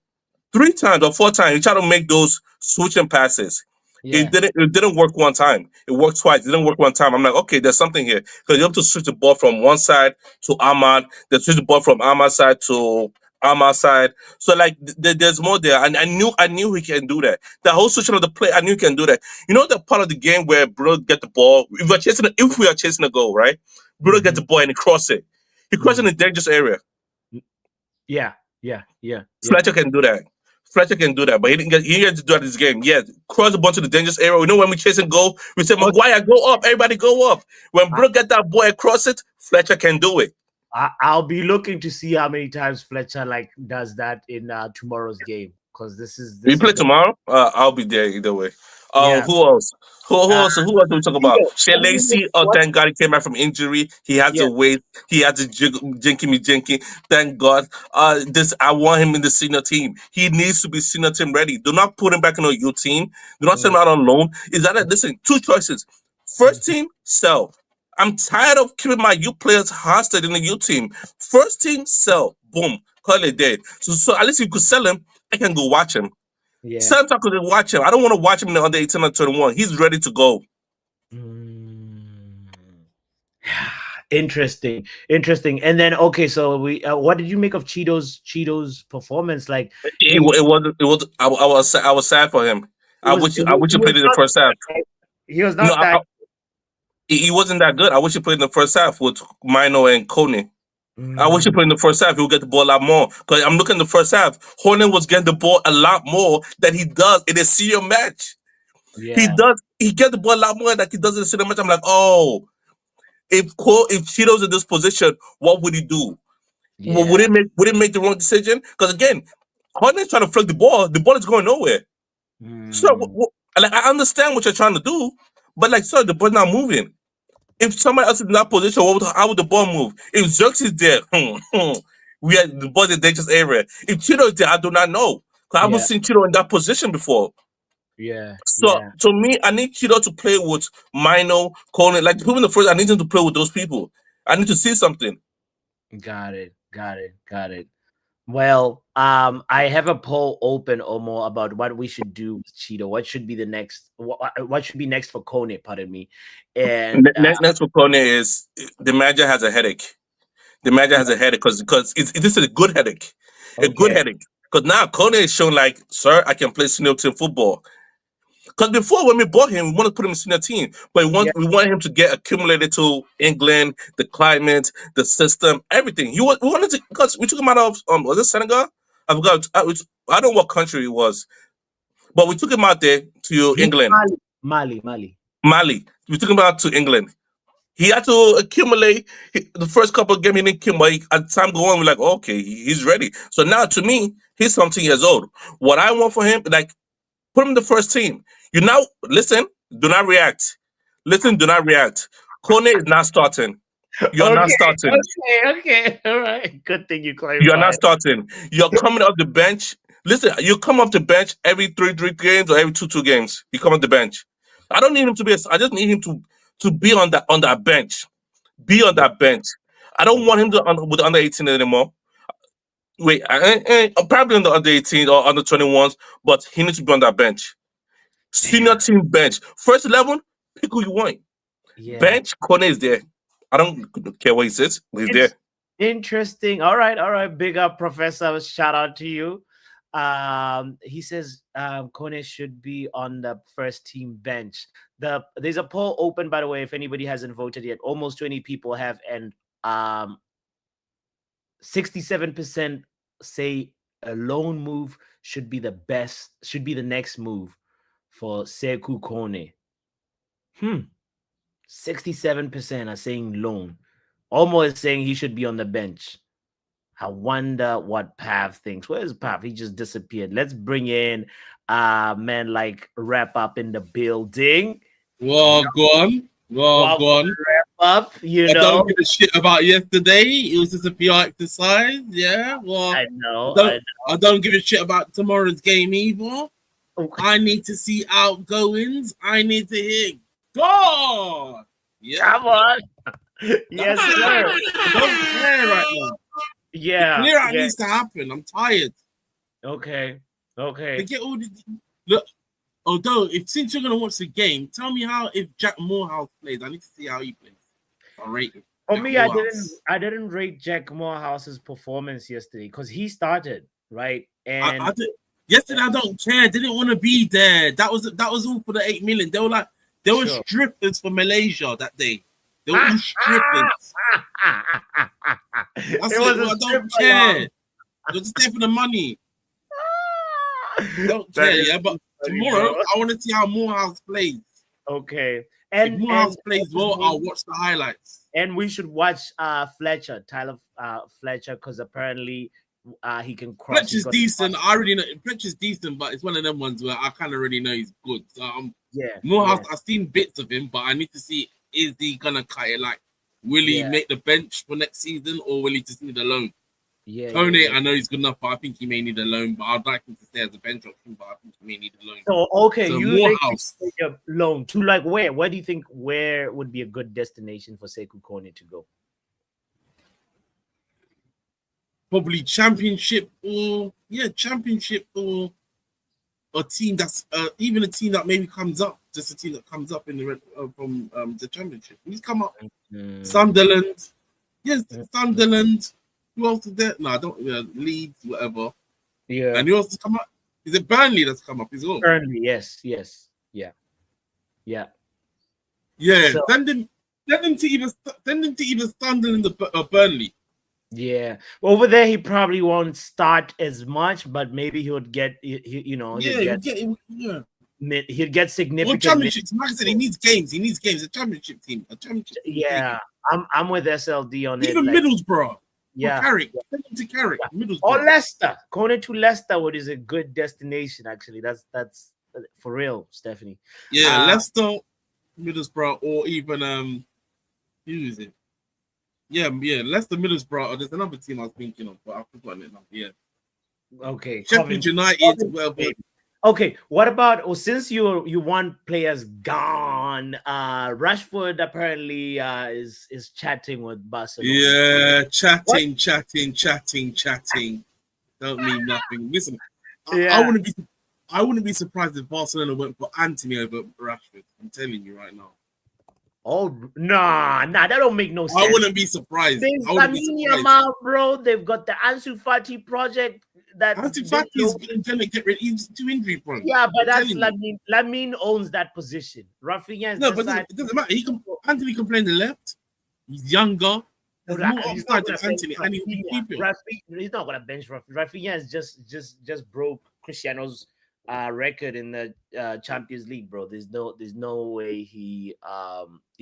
Speaker 2: 3 times or 4 times he tried to make those switching passes.
Speaker 1: yeah,
Speaker 2: It didn't work one time. It worked twice. It didn't work one time. I'm like, okay, there's something here. Because you have to switch the ball from one side to Ahmad, then switch the ball from Ahmad's side to Ahmad's side. So like there's more there. And I knew he can do that. The whole switching of the play, I knew he can do that. You know the part of the game where Bruno get the ball, if we are chasing a goal, right? Bruno get
Speaker 1: hmm
Speaker 2: the ball and he cross it. He cross in
Speaker 1: hmm
Speaker 2: the dangerous area.
Speaker 1: yeah, yeah, yeah, yeah.
Speaker 2: Fletcher can do that. Fletcher can do that, but he didn't get to do that this game. Yeah, cross the ball to the dangerous area. We know when we chase and goal, we say
Speaker 1: Okay.
Speaker 2: Maguire, go up, everybody go up. When
Speaker 1: I,
Speaker 2: Brook get that boy across it, Fletcher can do it.
Speaker 1: I'll be looking to see how many times Fletcher like does that in tomorrow's game, because
Speaker 2: We
Speaker 1: this
Speaker 2: play
Speaker 1: is the
Speaker 2: tomorrow. I'll be there either way.
Speaker 1: yeah.
Speaker 2: Who else?
Speaker 1: Uh,
Speaker 2: Who else do we talk about?
Speaker 1: Cheeto,
Speaker 2: Shea Lacey. Oh,
Speaker 1: what?
Speaker 2: thank God he came back from injury. He had
Speaker 1: Yeah.
Speaker 2: to wait. He had to jinky me jinky. Thank God. This I want him in the senior team. He needs to be senior team ready. Do not put him back in a U team. Do not send
Speaker 1: Mm,
Speaker 2: him out on loan. Is that listen? Two choices. First
Speaker 1: mm,
Speaker 2: team, sell. I'm tired of keeping my U players hostage in the U team. First team, sell. Boom. Call it dead. So at least you could sell him. I can go watch him.
Speaker 1: yeah.
Speaker 2: Sometimes I could watch him. I don't want to watch him in the under 18 or 21. He's ready to go.
Speaker 1: Mm. Interesting, interesting. And then okay, so what did you make of Cheeto's performance? Like,
Speaker 2: It,
Speaker 1: hey,
Speaker 2: wa- it was I was sad for him. I wish
Speaker 1: it
Speaker 2: he
Speaker 1: was
Speaker 2: played in the
Speaker 1: not
Speaker 2: first half.
Speaker 1: that, he was
Speaker 2: No,
Speaker 1: not that.
Speaker 2: he wasn't that good. I wish he played in the first half with Mino and Coney. I wish he
Speaker 1: Mm,
Speaker 2: played in the first half. He would get the ball a lot more. Because I'm looking at the first half. Hornet was getting the ball a lot more than he does in a senior match. He
Speaker 1: yeah,
Speaker 2: does. He get the ball a lot more than he does in a senior match. I'm like, oh, if Cheeto's in this position, what would he do?
Speaker 1: yeah.
Speaker 2: Would it make the wrong decision? Because again, Harden's trying to flick the ball. The ball is going nowhere. So
Speaker 1: Mm,
Speaker 2: like I understand what you're trying to do, but like, sorry, the ball's not moving. If somebody else is in that position, how would the ball move? If Zerx is there, we are the ball in dangerous area. If Chido is there, I do not know. Because I haven't
Speaker 1: yeah,
Speaker 2: seen Chido in that position before.
Speaker 1: yeah,
Speaker 2: So
Speaker 1: yeah.
Speaker 2: to me, I need Chido to play with Mino, Conan, like the people in the first. I need him to play with those people. I need to see something.
Speaker 1: Got it, got it, got it. Well, I have a poll open, Omo, about what we should do with Cheeto. What should be the next? What should be next for Kone? Pardon me. And
Speaker 2: Next for Conan is the manager has a headache. The manager has a headache because this is a good headache, a good
Speaker 1: okay,
Speaker 2: headache. Because now Kone is showing like, sir, I can play senior team football. Because before when we bought him, we wanted to put him in senior team, but
Speaker 1: yeah,
Speaker 2: we want him to get accumulated to England, the climate, the system, everything. We wanted to because we took him out of was it Senegal? I forgot. I don't know what country it was, but we took him out there to
Speaker 1: he's
Speaker 2: England,
Speaker 1: Mali.
Speaker 2: Mali. We took him out to England. He had to accumulate the first couple of games. He didn't accumulate. As time go on, we're like, okay, he's ready. So now, to me, he's 17 years old. What I want for him, like, put him in the first team. You now listen. Do not react. Listen. Do not react. Kone is not starting. You are not
Speaker 1: Okay,
Speaker 2: starting.
Speaker 1: okay. All right. Good thing you
Speaker 2: You are not
Speaker 1: clarified.
Speaker 2: starting. You're coming off the bench. Listen, you come off the bench every three games or every two games. You come off the bench. I don't need him to be. I just need him to be on that bench. Be on
Speaker 1: Yeah.
Speaker 2: that bench. I don't want him to with the under 18 anymore. Wait, probably on the under 18 or under 21s, but he needs to be on that bench. Senior
Speaker 1: Damn.
Speaker 2: team bench. First 11, pick who you want.
Speaker 1: Yeah.
Speaker 2: Bench, Corner is there. I don't care what he says, but he's there.
Speaker 1: It's interesting. All right, all right. Big up, Professor. Shout out to you. He says Kone should be on the first team bench. There's a poll open, by the way, if anybody hasn't voted yet. Almost 20 people have, and 67% say a loan move should be the next move for Sékou Koné. 67% are saying loan. Almost saying he should be on the bench. I wonder what Pav thinks. Where's Pav? He just disappeared. Let's bring in man like wrap up in the building.
Speaker 3: Well, go on. Well,
Speaker 1: Well,
Speaker 3: go on.
Speaker 1: wrap up, you
Speaker 3: I
Speaker 1: know.
Speaker 3: don't give a shit about yesterday. It was just a PR exercise. Yeah. Well,
Speaker 1: I know.
Speaker 3: I don't give a shit about tomorrow's game either.
Speaker 1: Okay.
Speaker 3: I need to see outgoings. I need to hear God. Yeah.
Speaker 1: Come on. Yes, sir.
Speaker 3: I don't care right now.
Speaker 1: Yeah.
Speaker 3: Clear out needs to happen. I'm tired.
Speaker 1: Okay.
Speaker 3: They get all the look. Although, since you're gonna watch the game, tell me how if Jack Morehouse plays. I need to see how he plays. I rate him.
Speaker 1: For
Speaker 3: Jack
Speaker 1: me,
Speaker 3: Morehouse.
Speaker 1: I didn't rate Jack Morehouse's performance yesterday because he started right, and
Speaker 3: yesterday I don't care. They didn't want to be there. That was all for the 8 million. They were
Speaker 1: Sure.
Speaker 3: strippers for Malaysia that day. They were all strippers. That's it. I don't care. They're just there for the money. Don't care, yeah. But tomorrow I want to see how Morehouse plays.
Speaker 1: Okay.
Speaker 3: And if Morehouse plays well, I'll watch the highlights.
Speaker 1: And we should watch Fletcher, Tyler Fletcher, because apparently he can cross.
Speaker 3: Fletcher's decent. I already know Fletcher's decent, but it's one of them ones where I kind of already know he's good. So Morehouse, I've seen bits of him, but I need to see, is he gonna cut it? Like, will he make the bench for next season, or will he just need a loan? Koné, I know he's good enough, but I think he may need a loan. But I'd like him to stay as a bench option, but I think he may need a loan.
Speaker 1: So
Speaker 3: so
Speaker 1: you
Speaker 3: Morehouse
Speaker 1: think a loan to like where? Where do you think where would be a good destination for Sékou Koné to go?
Speaker 3: Probably championship or championship or a team that's even a team that maybe comes up, just a team that comes up in the from the championship. He's come up. Sunderland, Sunderland. Who else is there? No, I don't. Leeds, whatever.
Speaker 1: Yeah.
Speaker 3: And who else has come up? Is it Burnley that's come up as well?
Speaker 1: Burnley, yes, yeah.
Speaker 3: So, send him to either Sunderland or Burnley.
Speaker 1: Yeah, over there he probably won't start as much, but maybe he would get, he'd get significant.
Speaker 3: Well, championship. Like I said, he needs games. A championship team.
Speaker 1: Yeah, I'm with SLD on it.
Speaker 3: Even Middlesbrough.
Speaker 1: Yeah,
Speaker 3: Carrick. Send him to Carrick. Middlesbrough.
Speaker 1: Or Leicester. Koné to Leicester is a good destination. Actually, that's for real, Stephanie.
Speaker 3: Yeah, Leicester, Middlesbrough, or even who is it? Yeah, Leicester, Middlesbrough. Or there's another team I was thinking of, but I've forgotten it now. Yeah.
Speaker 1: Okay.
Speaker 3: Sheffield United.
Speaker 1: Okay. What about since you want players gone? Rashford apparently is chatting with Barcelona.
Speaker 3: Yeah, chatting. Don't mean nothing. Listen, I wouldn't be surprised if Barcelona went for Anthony over Rashford. I'm telling you right now.
Speaker 1: Oh nah, that don't make no sense.
Speaker 3: I wouldn't be surprised.
Speaker 1: Bro. They've got the Ansu Fati project. That
Speaker 3: Ansu Fati is going to get rid. He's too injury prone.
Speaker 1: Yeah, but that's Lamine owns that position. Rafinha is
Speaker 3: but it doesn't matter. Anthony can play on the left. He's younger. There's more upside than Anthony, and
Speaker 1: he's not gonna bench Rafinha. Rafinha is just broke Cristiano's record in the Champions League, bro. There's no way he's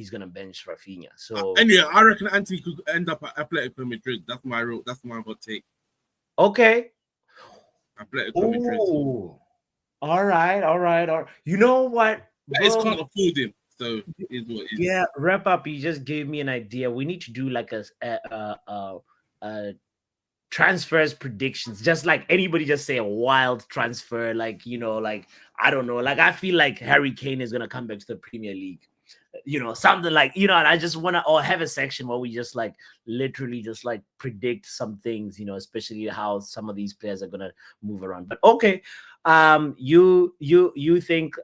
Speaker 1: gonna bench Rafinha. So
Speaker 3: anyway, I reckon Anthony could end up at Atletico Madrid. That's my hot take.
Speaker 1: Okay.
Speaker 3: Atletico Madrid.
Speaker 1: All right. You know what?
Speaker 3: It's can't afford him, so it is what it is.
Speaker 1: Yeah, wrap up. You just gave me an idea. We need to do like a transfers predictions, just like anybody just say a wild transfer, like I don't know, like I feel like Harry Kane is gonna come back to the Premier League, something like and I just want to have a section where we just like literally just like predict some things, especially how some of these players are gonna move around. But okay, you think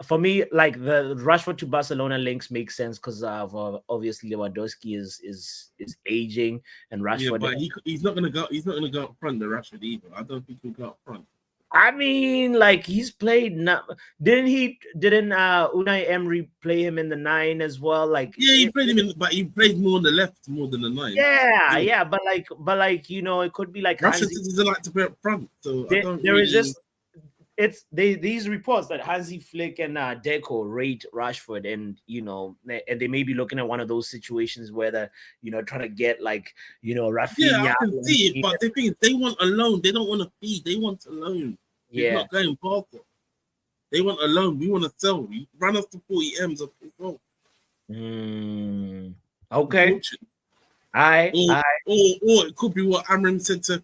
Speaker 1: for me, like the Rashford to Barcelona links make sense because obviously Lewandowski is aging and Rashford.
Speaker 3: Yeah, but he's not gonna go. He's not gonna go up front. The Rashford either. I don't think he'll go up front.
Speaker 1: I mean, like he's played. Didn't Unai Emery play him in the 9 as well? Like
Speaker 3: he played him but he played more on the left more than the 9.
Speaker 1: Yeah. But like it could be like
Speaker 3: Rashford doesn't like to play up front. So
Speaker 1: it's these reports that Hansi Flick and Deco rate Rashford, and and they may be looking at one of those situations where they're trying to get like Rafinha.
Speaker 3: Yeah, I can see it, but the thing is, they want a loan. They don't want to feed. They want a loan.
Speaker 1: Yeah,
Speaker 3: it's not going past it. They want a loan. We want to sell. You run us to 40 M's of control.
Speaker 1: Okay. Or
Speaker 3: it could be what Amrin said to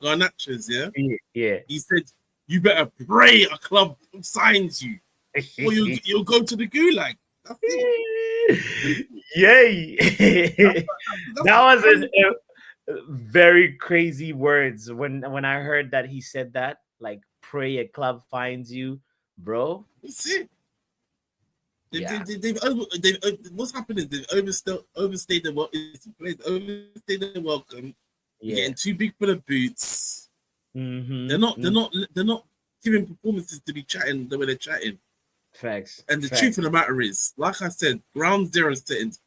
Speaker 3: Garnachas, yeah?
Speaker 1: Yeah.
Speaker 3: He said, you better pray a club signs you, or you'll go to the gulag. That's it.
Speaker 1: Yay. That was very crazy words when I heard that he said that, like, pray a club finds you, bro.
Speaker 3: That's it. What's happened is they've overstayed their welcome. They're getting too big for the boots. They're not giving performances to be chatting the way they're chatting.
Speaker 1: Facts.
Speaker 3: And the truth of the matter is, like I said, ground zero settings.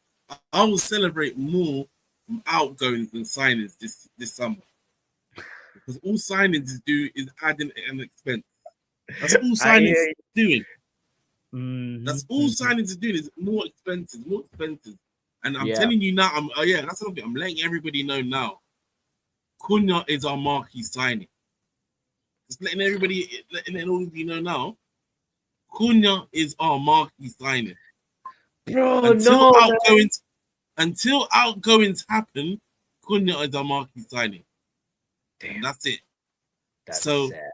Speaker 3: I will celebrate more from outgoings than signings this summer, because all signings do is adding an expense. That's all signings is doing. That's all signings is doing is more expenses. And I'm telling you now, that's something I'm letting everybody know now. Cunha is our marquee signing. Just letting all of you know now. Cunha is our marquee signing.
Speaker 1: Bro,
Speaker 3: until outgoings happen, Cunha is our marquee signing. Damn. And that's it. That's so sad.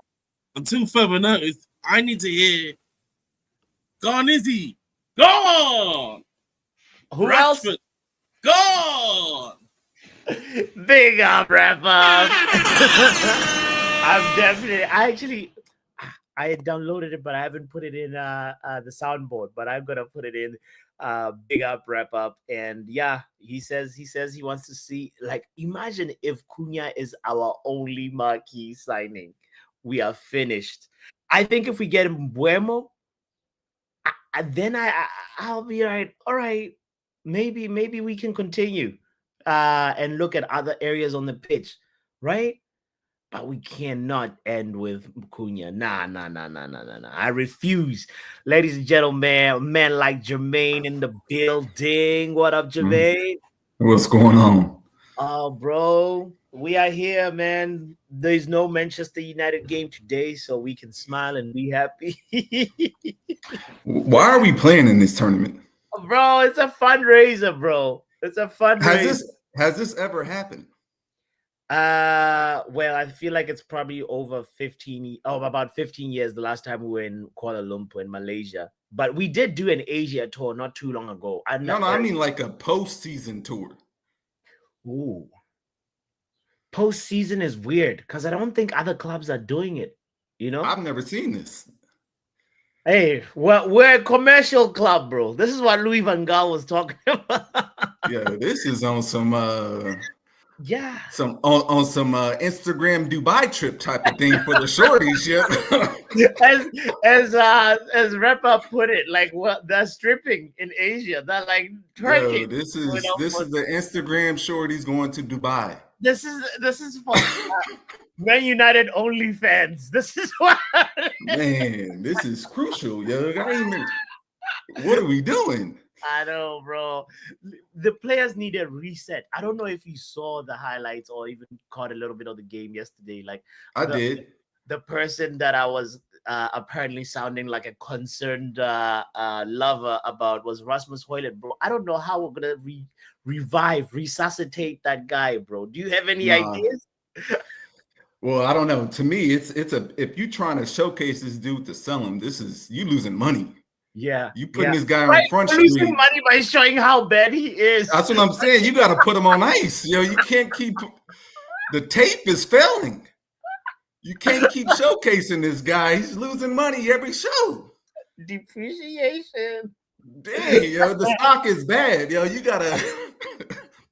Speaker 3: Until further notice, I need to hear Garnizzi, gone.
Speaker 1: Who
Speaker 3: Rashford,
Speaker 1: else?
Speaker 3: Gone.
Speaker 1: Big up, wrap up. I had downloaded it, but I haven't put it in the soundboard. But I'm gonna put it in. Big up, wrap up, and yeah, he says he wants to see. Like, imagine if Cunha is our only marquee signing, we are finished. I think if we get mbuemo, then I'll be all right. Maybe we can continue and look at other areas on the pitch, right? But we cannot end with Cunha. Nah. I refuse. Ladies and gentlemen, a man like Jermaine in the building. What up, Jermaine?
Speaker 4: What's going on?
Speaker 1: Oh, bro, we are here, man. There's no Manchester United game today, so we can smile and be happy.
Speaker 4: Why are we playing in this tournament?
Speaker 1: Bro, it's a fundraiser, bro. It's a fundraiser.
Speaker 4: Has this ever happened?
Speaker 1: Well, I feel like it's probably about 15 years the last time we were in Kuala Lumpur in Malaysia. But we did do an Asia tour not too long ago.
Speaker 4: I mean like a postseason tour.
Speaker 1: Ooh. Postseason is weird because I don't think other clubs are doing it.
Speaker 4: I've never seen this.
Speaker 1: Hey, we're a commercial club, bro. This is what Louis van Gaal was talking about.
Speaker 4: Yeah, this is on some on some Instagram Dubai trip type of thing for the shorties.
Speaker 1: as Repa put it, like what they're stripping in Asia. They're like twerking.
Speaker 4: This is the Instagram shorties going to Dubai.
Speaker 1: This is for Man United only fans. This is what
Speaker 4: man, this is crucial, yo. What are we doing?
Speaker 1: I know, bro. The players need a reset. I don't know if you saw the highlights or even caught a little bit of the game yesterday. Like
Speaker 4: I did.
Speaker 1: The person that I was apparently sounding like a concerned lover about was Rasmus Højlund, bro. I don't know how we're gonna resuscitate that guy, bro. Do you have any ideas?
Speaker 4: Well, I don't know. To me, if you're trying to showcase this dude to sell him, you losing money.
Speaker 1: Yeah,
Speaker 4: you putting this guy on Front Street.
Speaker 1: Losing money by showing how bad he is.
Speaker 4: That's what I'm saying. You got to put him on ice. You can't keep. The tape is failing. You can't keep showcasing this guy. He's losing money every show.
Speaker 1: Depreciation.
Speaker 4: Dang, the stock is bad. You gotta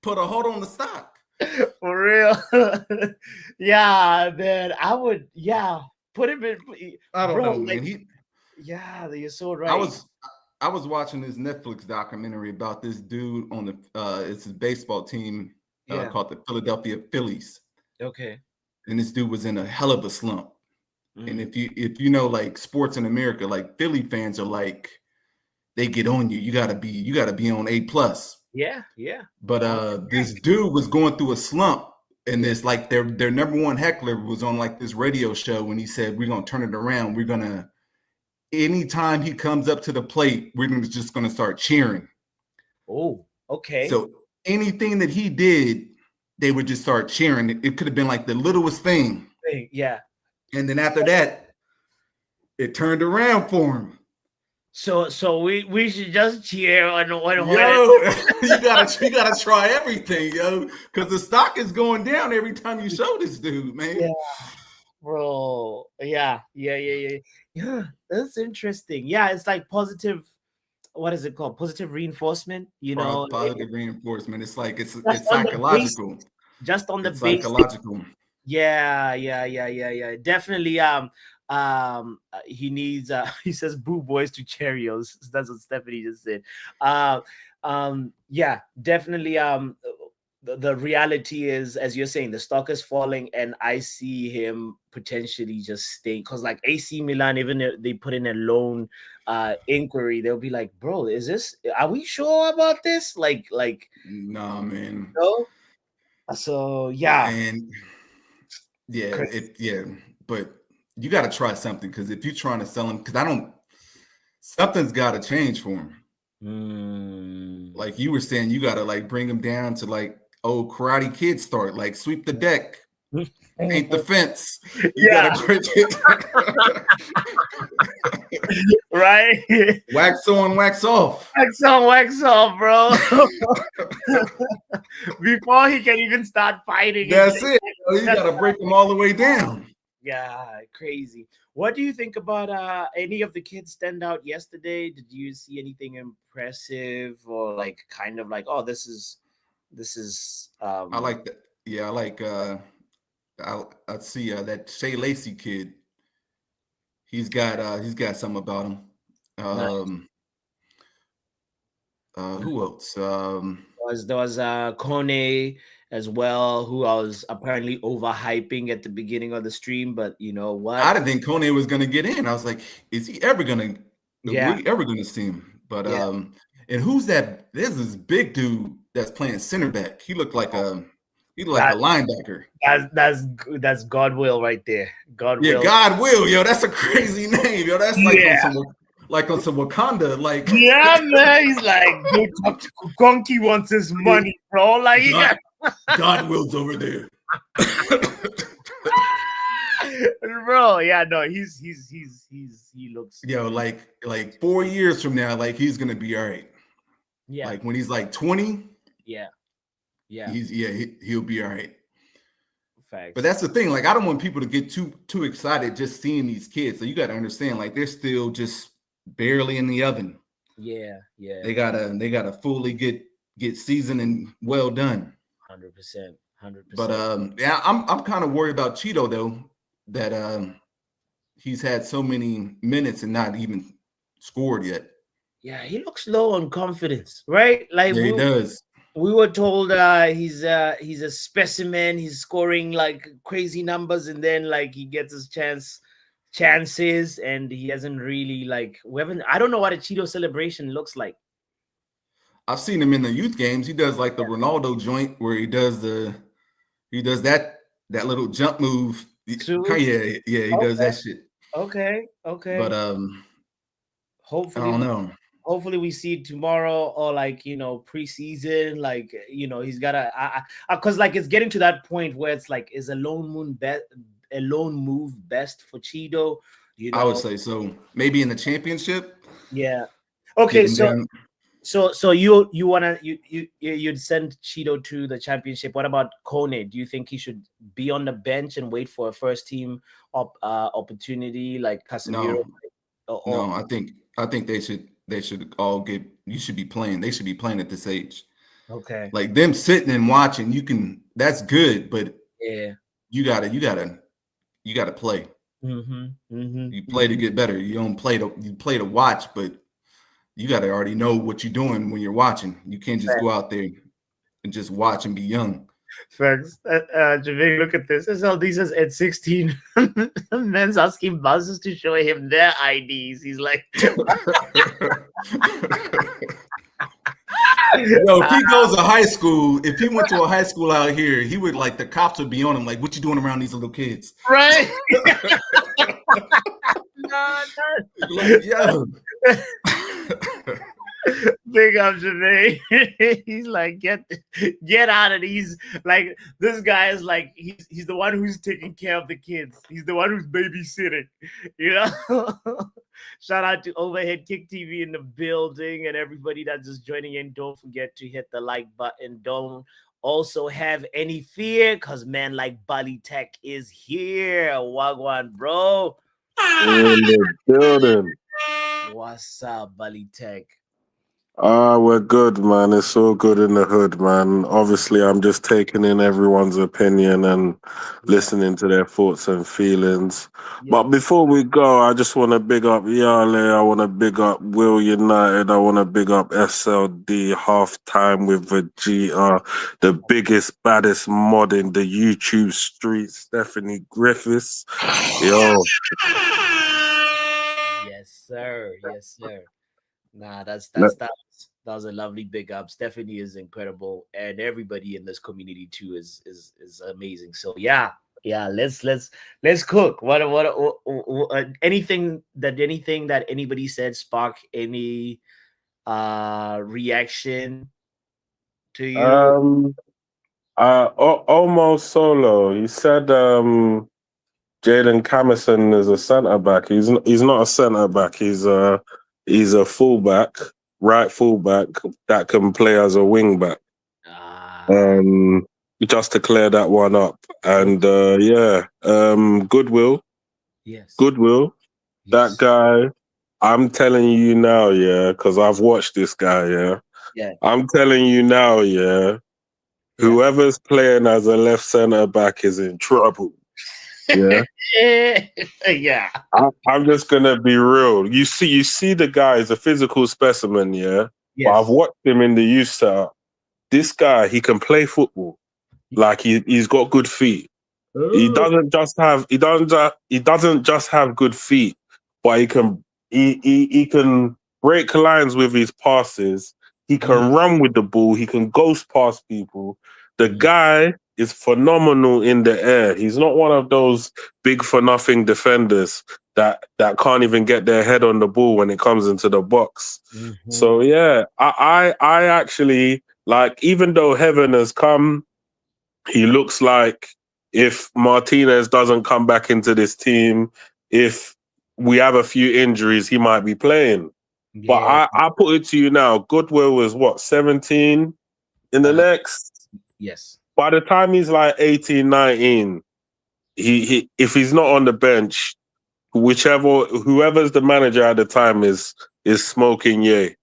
Speaker 4: put a hold on the stock.
Speaker 1: For real. Yeah, man. I would. Yeah, put him in.
Speaker 4: I don't know, man.
Speaker 1: Yeah, you're so right.
Speaker 4: I was watching this Netflix documentary about this dude on it's his baseball team called the Philadelphia Phillies.
Speaker 1: Okay.
Speaker 4: and this dude was in a hell of a slump. And if you know, like, sports in America, like, Philly fans are like, they get on you. You gotta be on A+.
Speaker 1: Yeah.
Speaker 4: But this dude was going through a slump, and this, like, their number one heckler was on, like, this radio show, and he said, we're gonna turn it around. We're gonna, anytime he comes up to the plate, we're just gonna start cheering.
Speaker 1: Oh, okay.
Speaker 4: So anything that he did, they would just start cheering. It could have been like the littlest thing.
Speaker 1: Yeah.
Speaker 4: And then after that, it turned around for him.
Speaker 1: So we should just cheer on
Speaker 4: you gotta try everything, yo, because the stock is going down every time you show this dude, man.
Speaker 1: Yeah, bro. Yeah. That's interesting. Yeah, it's like positive. What is it called? Positive reinforcement. You know,
Speaker 4: positive reinforcement. It's like it's psychological.
Speaker 1: Just on the
Speaker 4: base.
Speaker 1: Psychological. Yeah. Definitely. He needs. He says, "Boo boys to Cheerios." That's what Stephanie just said. Yeah, definitely. The reality is, as you're saying, the stock is falling, and I see him potentially just staying, because like AC Milan, even if they put in a loan inquiry, they'll be like, bro, are we sure about this? Like
Speaker 4: nah, man.
Speaker 1: No. So yeah.
Speaker 4: And yeah, but you got to try something, because if you're trying to sell him, because something's got to change for him. Like you were saying, you got to like bring him down to like old Karate Kid start, like sweep the deck, paint the fence. You got to break it.
Speaker 1: Right?
Speaker 4: Wax on, wax off.
Speaker 1: Wax on, wax off, bro. Before he can even start fighting.
Speaker 4: That's it. You got to break him all the way down.
Speaker 1: Yeah, crazy. What do you think about any of the kids stand out yesterday? Did you see anything impressive, or like kind of like, oh, this is
Speaker 4: I like that. Yeah, I like I see that Shea Lacey kid. He's got something about him.
Speaker 1: Nice.
Speaker 4: Who else?
Speaker 1: There was Koné as well, who I was apparently overhyping at the beginning of the stream, but you know what?
Speaker 4: I didn't think Koné was gonna get in. I was like, is he ever gonna? Yeah. Are we ever gonna see him? But and who's that? There's this big dude that's playing center back. He looked like a linebacker.
Speaker 1: That's God Will right there. God Will.
Speaker 4: God Will, yo, that's a crazy name, yo. That's like on some Wakanda, like
Speaker 1: man. He's like, go talk to Kukonki, wants his money, bro. Like
Speaker 4: God Will's over there.
Speaker 1: Bro, yeah, no, he looks,
Speaker 4: yo, like 4 years from now, like he's gonna be all right.
Speaker 1: Yeah,
Speaker 4: like when he's like 20,
Speaker 1: yeah,
Speaker 4: he'll be all right.
Speaker 1: Facts.
Speaker 4: But that's the thing, like I don't want people to get too excited just seeing these kids. So you got to understand, like they're still just barely in the oven.
Speaker 1: Yeah.
Speaker 4: They gotta fully get seasoned and well done.
Speaker 1: 100%.
Speaker 4: But I'm kind of worried about Cheeto though, that he's had so many minutes and not even scored yet.
Speaker 1: Yeah, he looks low on confidence, right? Like
Speaker 4: he does.
Speaker 1: We were told he's a specimen. He's scoring like crazy numbers, and then like he gets his chances, and he hasn't really I don't know what a Cheeto celebration looks like.
Speaker 4: I've seen him in the youth games. He does like the Ronaldo joint where he does that little jump move. He does that shit.
Speaker 1: Okay.
Speaker 4: But
Speaker 1: hopefully,
Speaker 4: I don't know.
Speaker 1: Hopefully we see it tomorrow, or preseason, he's gotta because it's getting to that point where it's like, is a lone move best for Cheeto?
Speaker 4: I would say so. Maybe in the championship.
Speaker 1: Yeah. Okay. So you'd send Cheeto to the championship. What about Koné? Do you think he should be on the bench and wait for a first team opportunity like Casemiro?
Speaker 4: No, I think they should all get. You should be playing. They should be playing at this age.
Speaker 1: Okay.
Speaker 4: Like them sitting and watching, that's good, but
Speaker 1: yeah,
Speaker 4: you gotta play. You play to get better. You don't play to watch, but you gotta already know what you're doing when you're watching. You can't just go out there and just watch and be young.
Speaker 1: Thanks. Javing, look at this. So this is at 16. Men's asking buzzers to show him their IDs. He's like,
Speaker 4: yo, if he goes to high school, if he went to a high school out here, he would like the cops would be on him. Like, what you doing around these little kids?
Speaker 1: right?
Speaker 4: Like, yo.
Speaker 1: Big up Jermaine. He's like, get out of these. Like, this guy is like, he's the one who's taking care of the kids. He's the one who's babysitting. You know. Shout out to Overhead Kick TV in the building and everybody that's just joining in. Don't forget to hit the like button. Don't also have any fear, because man like Bali Tech is here. Wagwan, bro.
Speaker 5: In the building.
Speaker 1: What's up, Bali Tech?
Speaker 5: We're good, man. It's all good in the hood, man. Obviously, I'm just taking in everyone's opinion and listening to their thoughts and feelings. Yeah. But before we go, I just want to big up Yale. I want to big up Will United. I want to big up SLD Halftime with Vegeta, the biggest, baddest mod in the YouTube streets, Stephanie Griffiths. Yo.
Speaker 1: Yes, sir. Yes, sir. Nah, that was a lovely big up. Stephanie is incredible, and everybody in this community too is amazing. So yeah, let's cook. What anything that anybody said spark any reaction to you?
Speaker 5: Almost Solo. He said Jaden Camerson is a centre back. He's not a centre back. He's a fullback, right fullback that can play as a wing back. Just to clear that one up. And Goodwill.
Speaker 1: Yes.
Speaker 5: Goodwill. Yes. That guy, I'm telling you now, because I've watched this guy,
Speaker 1: Yeah.
Speaker 5: I'm telling you now, whoever's playing as a left centre back is in trouble. Yeah.
Speaker 1: Yeah.
Speaker 5: I'm just gonna be real. You see the guy is a physical specimen, yeah.
Speaker 1: Yes.
Speaker 5: But I've watched him in the youth setup. This guy, he can play football. Like he's got good feet. Ooh. He doesn't just have good feet, but he can break lines with his passes. He can run with the ball. He can ghost past people. The guy is phenomenal in the air. He's not one of those big for nothing defenders that can't even get their head on the ball when it comes into the box. Mm-hmm. So yeah, I actually like, even though Heaven has come, he looks like if Martinez doesn't come back into this team, if we have a few injuries, he might be playing. Yeah. But I put it to you now, Goodwill is what, 17 in the next?
Speaker 1: Yes.
Speaker 5: By the time he's like 18, 19, he if he's not on the bench, whoever's the manager at the time is smoking yay.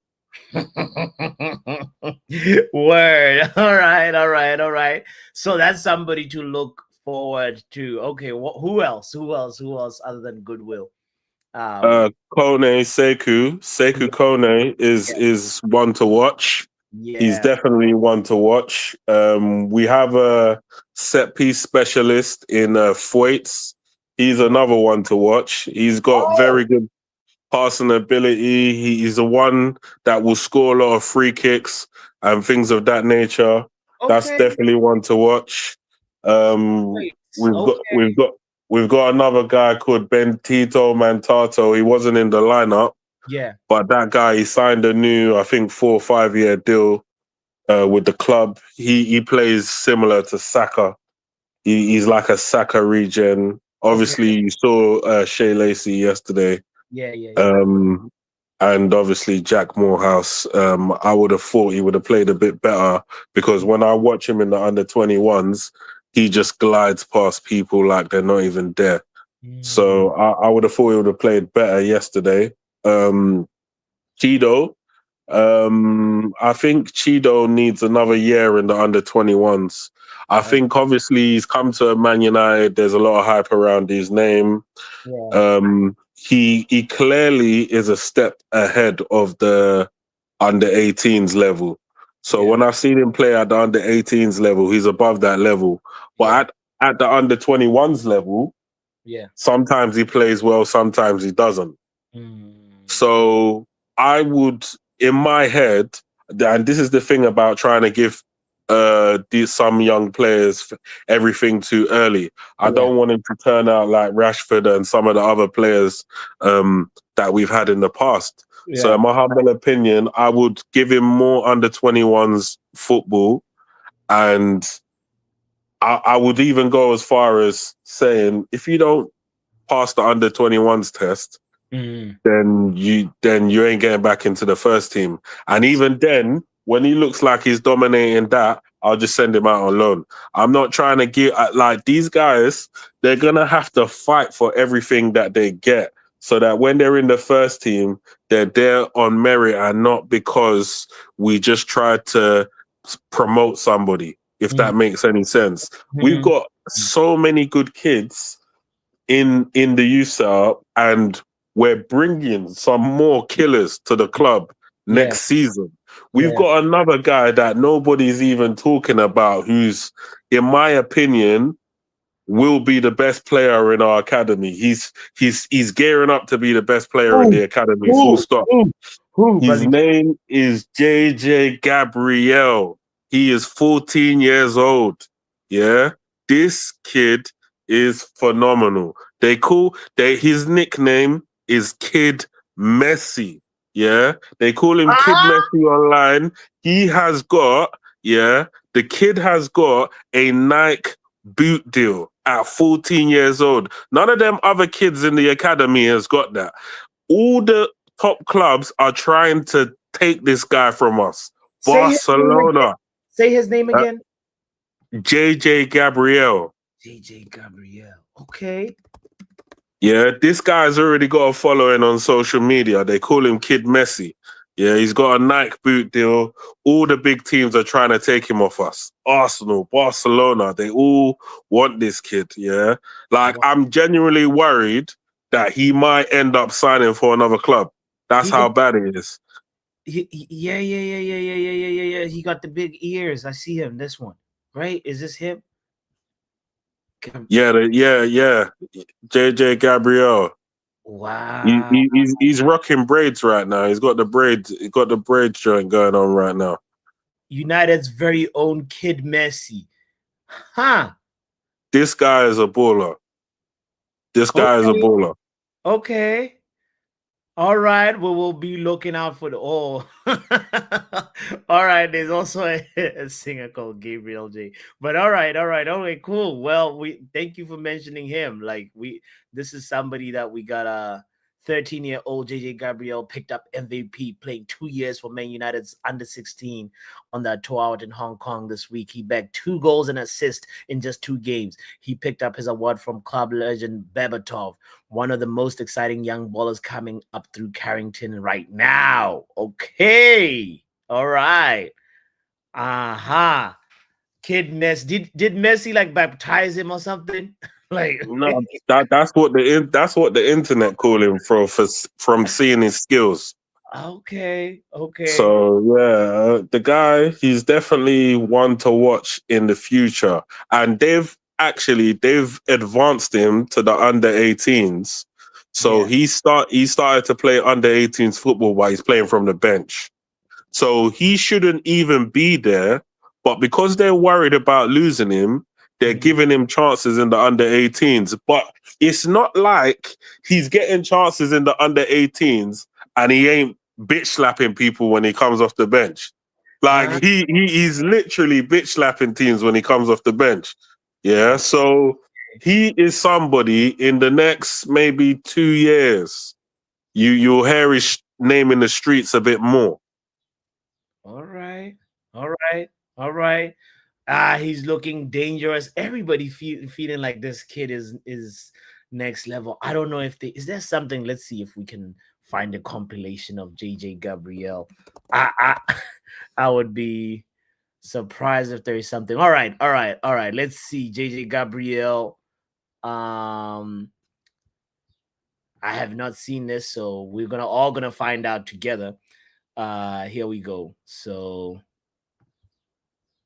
Speaker 1: Word. All right. So that's somebody to look forward to. Okay, who else other than Goodwill?
Speaker 5: Kone, Sékou Koné is one to watch. Yeah. He's definitely one to watch. We have a set piece specialist in Foyts. He's another one to watch. He's got very good passing ability. He's the one that will score a lot of free kicks and things of that nature. Okay. That's definitely one to watch. We've got another guy called Bentito Mantato. He wasn't in the lineup.
Speaker 1: Yeah.
Speaker 5: But that guy, he signed a new, I think, 4 or 5 year deal with the club. He plays similar to Saka. He's like a Saka regen. Obviously, you saw Shea Lacey yesterday.
Speaker 1: Yeah.
Speaker 5: And obviously Jack Morehouse. I would have thought he would have played a bit better, because when I watch him in the under-21s, he just glides past people like they're not even there. So I would have thought he would have played better yesterday. Chido, I think Chido needs another year in the under-21s. I think obviously he's come to Man United. There's a lot of hype around his name. Yeah. He clearly is a step ahead of the under-18s level. So when I've seen him play at the under 18s level, he's above that level. But at the under 21s level, sometimes he plays well, sometimes he doesn't. So I would, in my head, and this is the thing about trying to give some young players everything too early. I don't want him to turn out like Rashford and some of the other players that we've had in the past. So in my humble opinion, I would give him more under 21s football, and I would even go as far as saying, if you don't pass the under 21s test, then you ain't getting back into the first team. And even then, when he looks like he's dominating that, I'll just send him out on loan. I'm not trying to give, like, these guys, they're gonna have to fight for everything that they get, so that when they're in the first team, they're there on merit and not because we just tried to promote somebody, if that makes any sense. We've got so many good kids in the youth setup, and we're bringing some more killers to the club next season. We've got another guy that nobody's even talking about, who's, in my opinion, will be the best player in our academy. He's gearing up to be the best player in the academy. Full stop. His name is JJ Gabriel. He is 14 years old. Yeah, this kid is phenomenal. His nickname is Kid Messi. Yeah, they call him Kid Messi online. He has got, the kid has got a Nike boot deal at 14 years old. None of them other kids in the academy has got that. All the top clubs are trying to take this guy from us. Barcelona.
Speaker 1: Say his name again.
Speaker 5: JJ Gabriel.
Speaker 1: JJ Gabriel. Okay.
Speaker 5: Yeah, this guy's already got a following on social media. They call him Kid Messi. Yeah, he's got a Nike boot deal. All the big teams are trying to take him off us. Arsenal, Barcelona, they all want this kid, yeah? Like, I'm genuinely worried that he might end up signing for another club. That's how bad it is.
Speaker 1: Yeah. He got the big ears. I see him. This one, right? Is this him?
Speaker 5: Yeah. JJ Gabriel.
Speaker 1: Wow.
Speaker 5: He's rocking braids right now. He's got the braid joint going on right now.
Speaker 1: United's very own Kid Messi. Huh.
Speaker 5: This guy is a baller.
Speaker 1: Okay. All right. Well, we'll be looking out for the all. All right. There's also a singer called Gabriel J. But all right, cool. Well, we thank you for mentioning him. Like, this is somebody that we got a 13-year-old JJ Gabriel picked up MVP, playing 2 years for Man United's under 16 on that tour out in Hong Kong this week. He bagged 2 goals and assists in just 2 games. He picked up his award from club legend Berbatov, one of the most exciting young ballers coming up through Carrington right now. Okay. All right. Kid Messi. Did Messi like baptize him or something? Like,
Speaker 5: no, that's what the internet call him from seeing his skills.
Speaker 1: Okay.
Speaker 5: So yeah, the guy, he's definitely one to watch in the future, and they've advanced him to the under 18s. So he started to play under 18s football while he's playing from the bench. So he shouldn't even be there, but because they're worried about losing him, they're giving him chances in the under 18s. But it's not like he's getting chances in the under 18s and he ain't bitch slapping people when he comes off the bench. Like, he's literally bitch slapping teams when he comes off the bench. Yeah, so he is somebody in the next maybe 2 years, you'll hear his name in the streets a bit more.
Speaker 1: All right. He's looking dangerous. Everybody feeling like this kid is next level. I don't know if is there something. Let's see if we can find a compilation of JJ Gabriel. I would be surprised if there is something. All right. Let's see JJ Gabriel. I have not seen this, so we're all gonna find out together. Here we go. So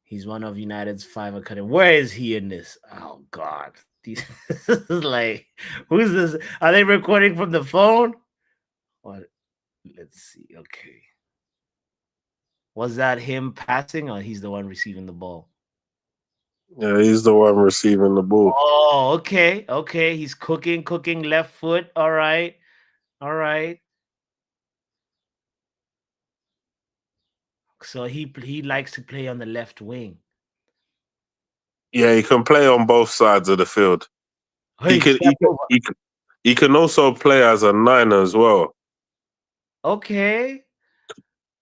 Speaker 1: He's one of United's 5 academy. Where is he in this? Oh God. This is like, who's this? Are they recording from the phone? What? Let's see. Okay. Was that him passing or he's the one receiving the ball?
Speaker 5: Yeah, he's the one receiving the ball.
Speaker 1: Oh, okay. Okay. He's cooking left foot. All right. All right. So he likes to play on the left wing.
Speaker 5: Yeah, he can play on both sides of the field.
Speaker 1: Hey,
Speaker 5: He can also play as a 9 as well.
Speaker 1: Okay.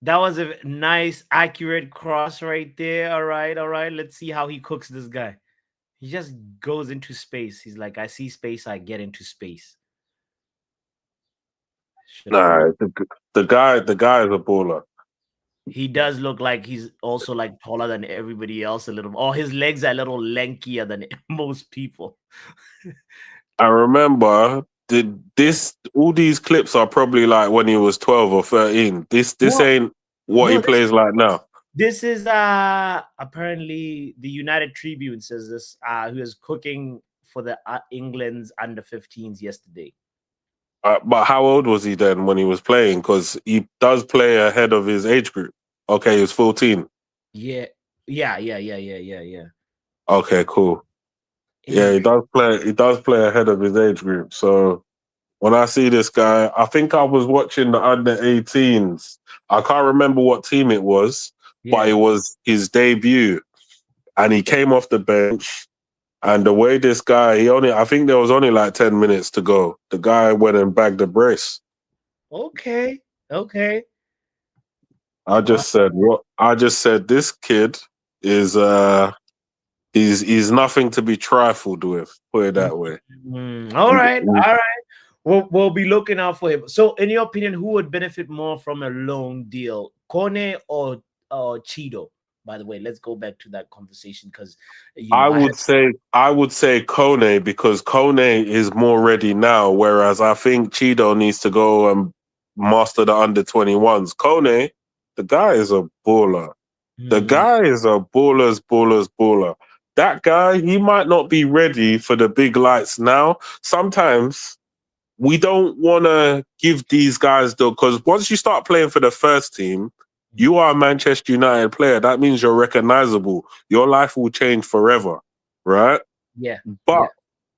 Speaker 1: That was a nice, accurate cross right there. All right, all right. Let's see how he cooks this guy. He just goes into space. He's like, I see space, I get into space.
Speaker 5: Nah, the guy is a baller.
Speaker 1: He does look like he's also like taller than everybody else a little. Or his legs are a little lankier than most people.
Speaker 5: I remember all these clips are probably like when he was 12 or 13. This ain't what he plays like now.
Speaker 1: This is apparently the United Tribune says this, who was cooking for the England's under 15s yesterday.
Speaker 5: But how old was he then when he was playing? Because he does play ahead of his age group. Okay, he was 14.
Speaker 1: Yeah.
Speaker 5: Okay, cool. Yeah, he does play ahead of his age group. So when I see this guy, I think I was watching the under 18s. I can't remember what team it was, but it was his debut. And he came off the bench. And the way this guy, I think there was only like 10 minutes to go. The guy went and bagged the brace.
Speaker 1: Okay.
Speaker 5: I just said this kid is he's nothing to be trifled with, put it that way.
Speaker 1: All right. We'll be looking out for him. So, in your opinion, who would benefit more from a loan deal, Koné or Cheeto? By the way, let's go back to that conversation because
Speaker 5: I would say Koné because Koné is more ready now, whereas I think Cheeto needs to go and master the under 21s. Koné, the guy is a baller. The guy is a baller. That guy, he might not be ready for the big lights now. Sometimes we don't want to give these guys though, because once you start playing for the first team, you are a Manchester United player. That means you're recognizable. Your life will change forever, right?
Speaker 1: Yeah.
Speaker 5: But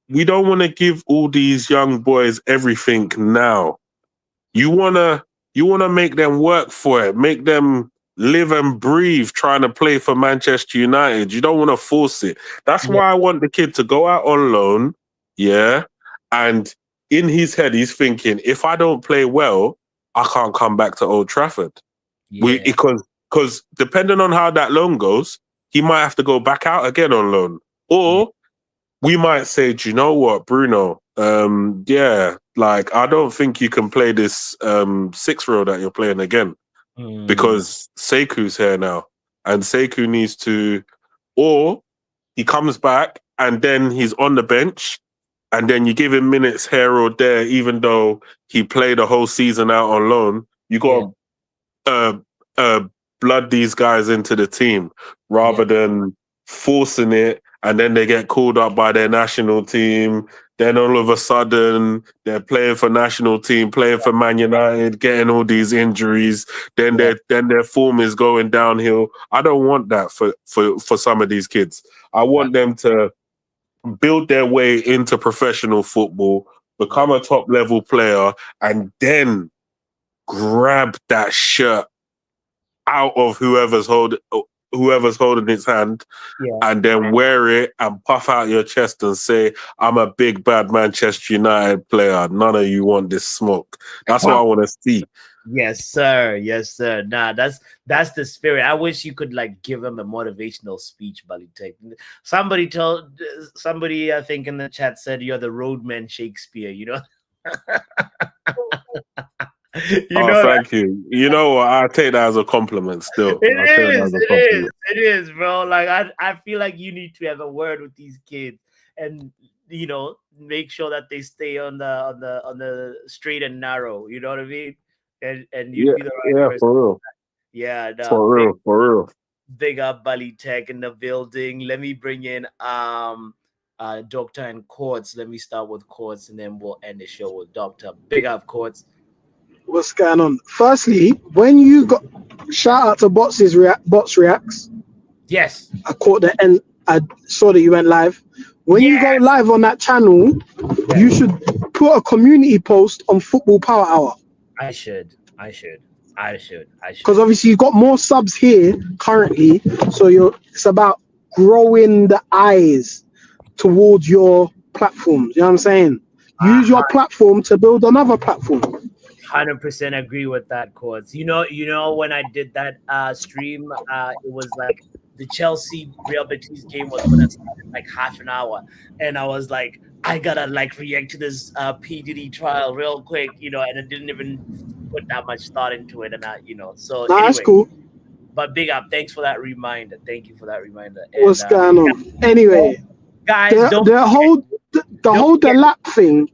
Speaker 5: we don't want to give all these young boys everything now. You wanna make them work for it, make them live and breathe trying to play for Manchester United. You don't want to force it. That's why I want the kid to go out on loan, and in his head, he's thinking, if I don't play well, I can't come back to Old Trafford. Because depending on how that loan goes, he might have to go back out again on loan. Or we might say, do you know what, Bruno? I don't think you can play this 6-year-old that you're playing again because Sekou's here now. And Sékou needs to, or he comes back and then he's on the bench and then you give him minutes here or there, even though he played a whole season out on loan. You got to blood these guys into the team rather than forcing it and then they get called up by their national team. Then all of a sudden they're playing for national team, playing for Man United, getting all these injuries. Then their form is going downhill. I don't want that for some of these kids. I want them to build their way into professional football, become a top level player, and then grab that shirt out of whoever's holding his hand, and then wear it and puff out your chest and say, I'm a big bad Manchester United player. None of you want this smoke. That's what I want to see.
Speaker 1: Yes, sir. Nah, that's the spirit. I wish you could like give him a motivational speech, Balitek. Somebody I think in the chat said you're the roadman Shakespeare, you know.
Speaker 5: Thank you. You know what? I take that as a compliment still.
Speaker 1: It is, bro. Like I feel like you need to have a word with these kids and make sure that they stay on the straight and narrow. You know what I mean? And you'd be the right person.
Speaker 5: For real.
Speaker 1: Yeah,
Speaker 5: for real.
Speaker 1: Big up Bali Tech in the building. Let me bring in Doctor and Quartz. Let me start with Quartz and then we'll end the show with Doctor. Big up Quartz.
Speaker 6: What's going on? Firstly, when you got shout out to Bots Reacts.
Speaker 1: Yes.
Speaker 6: I caught the end. I saw that you went live. When you go live on that channel, you should put a community post on Football Power Hour.
Speaker 1: I should.
Speaker 6: Because obviously you got more subs here currently, so it's about growing the eyes towards your platforms. You know what I'm saying? Use your platform to build another platform.
Speaker 1: 100% agree with that, Quartz. You know, when I did that stream, it was like the Chelsea Real Betis game was when I started like half an hour, and I was like, I gotta like react to this P Diddy trial real quick, you know, and I didn't even put that much thought into it, and so anyway,
Speaker 6: that's cool.
Speaker 1: But big up, thanks for that reminder. Thank you for that reminder. And,
Speaker 6: what's going on? Anyway,
Speaker 1: guys,
Speaker 6: the whole Delap thing.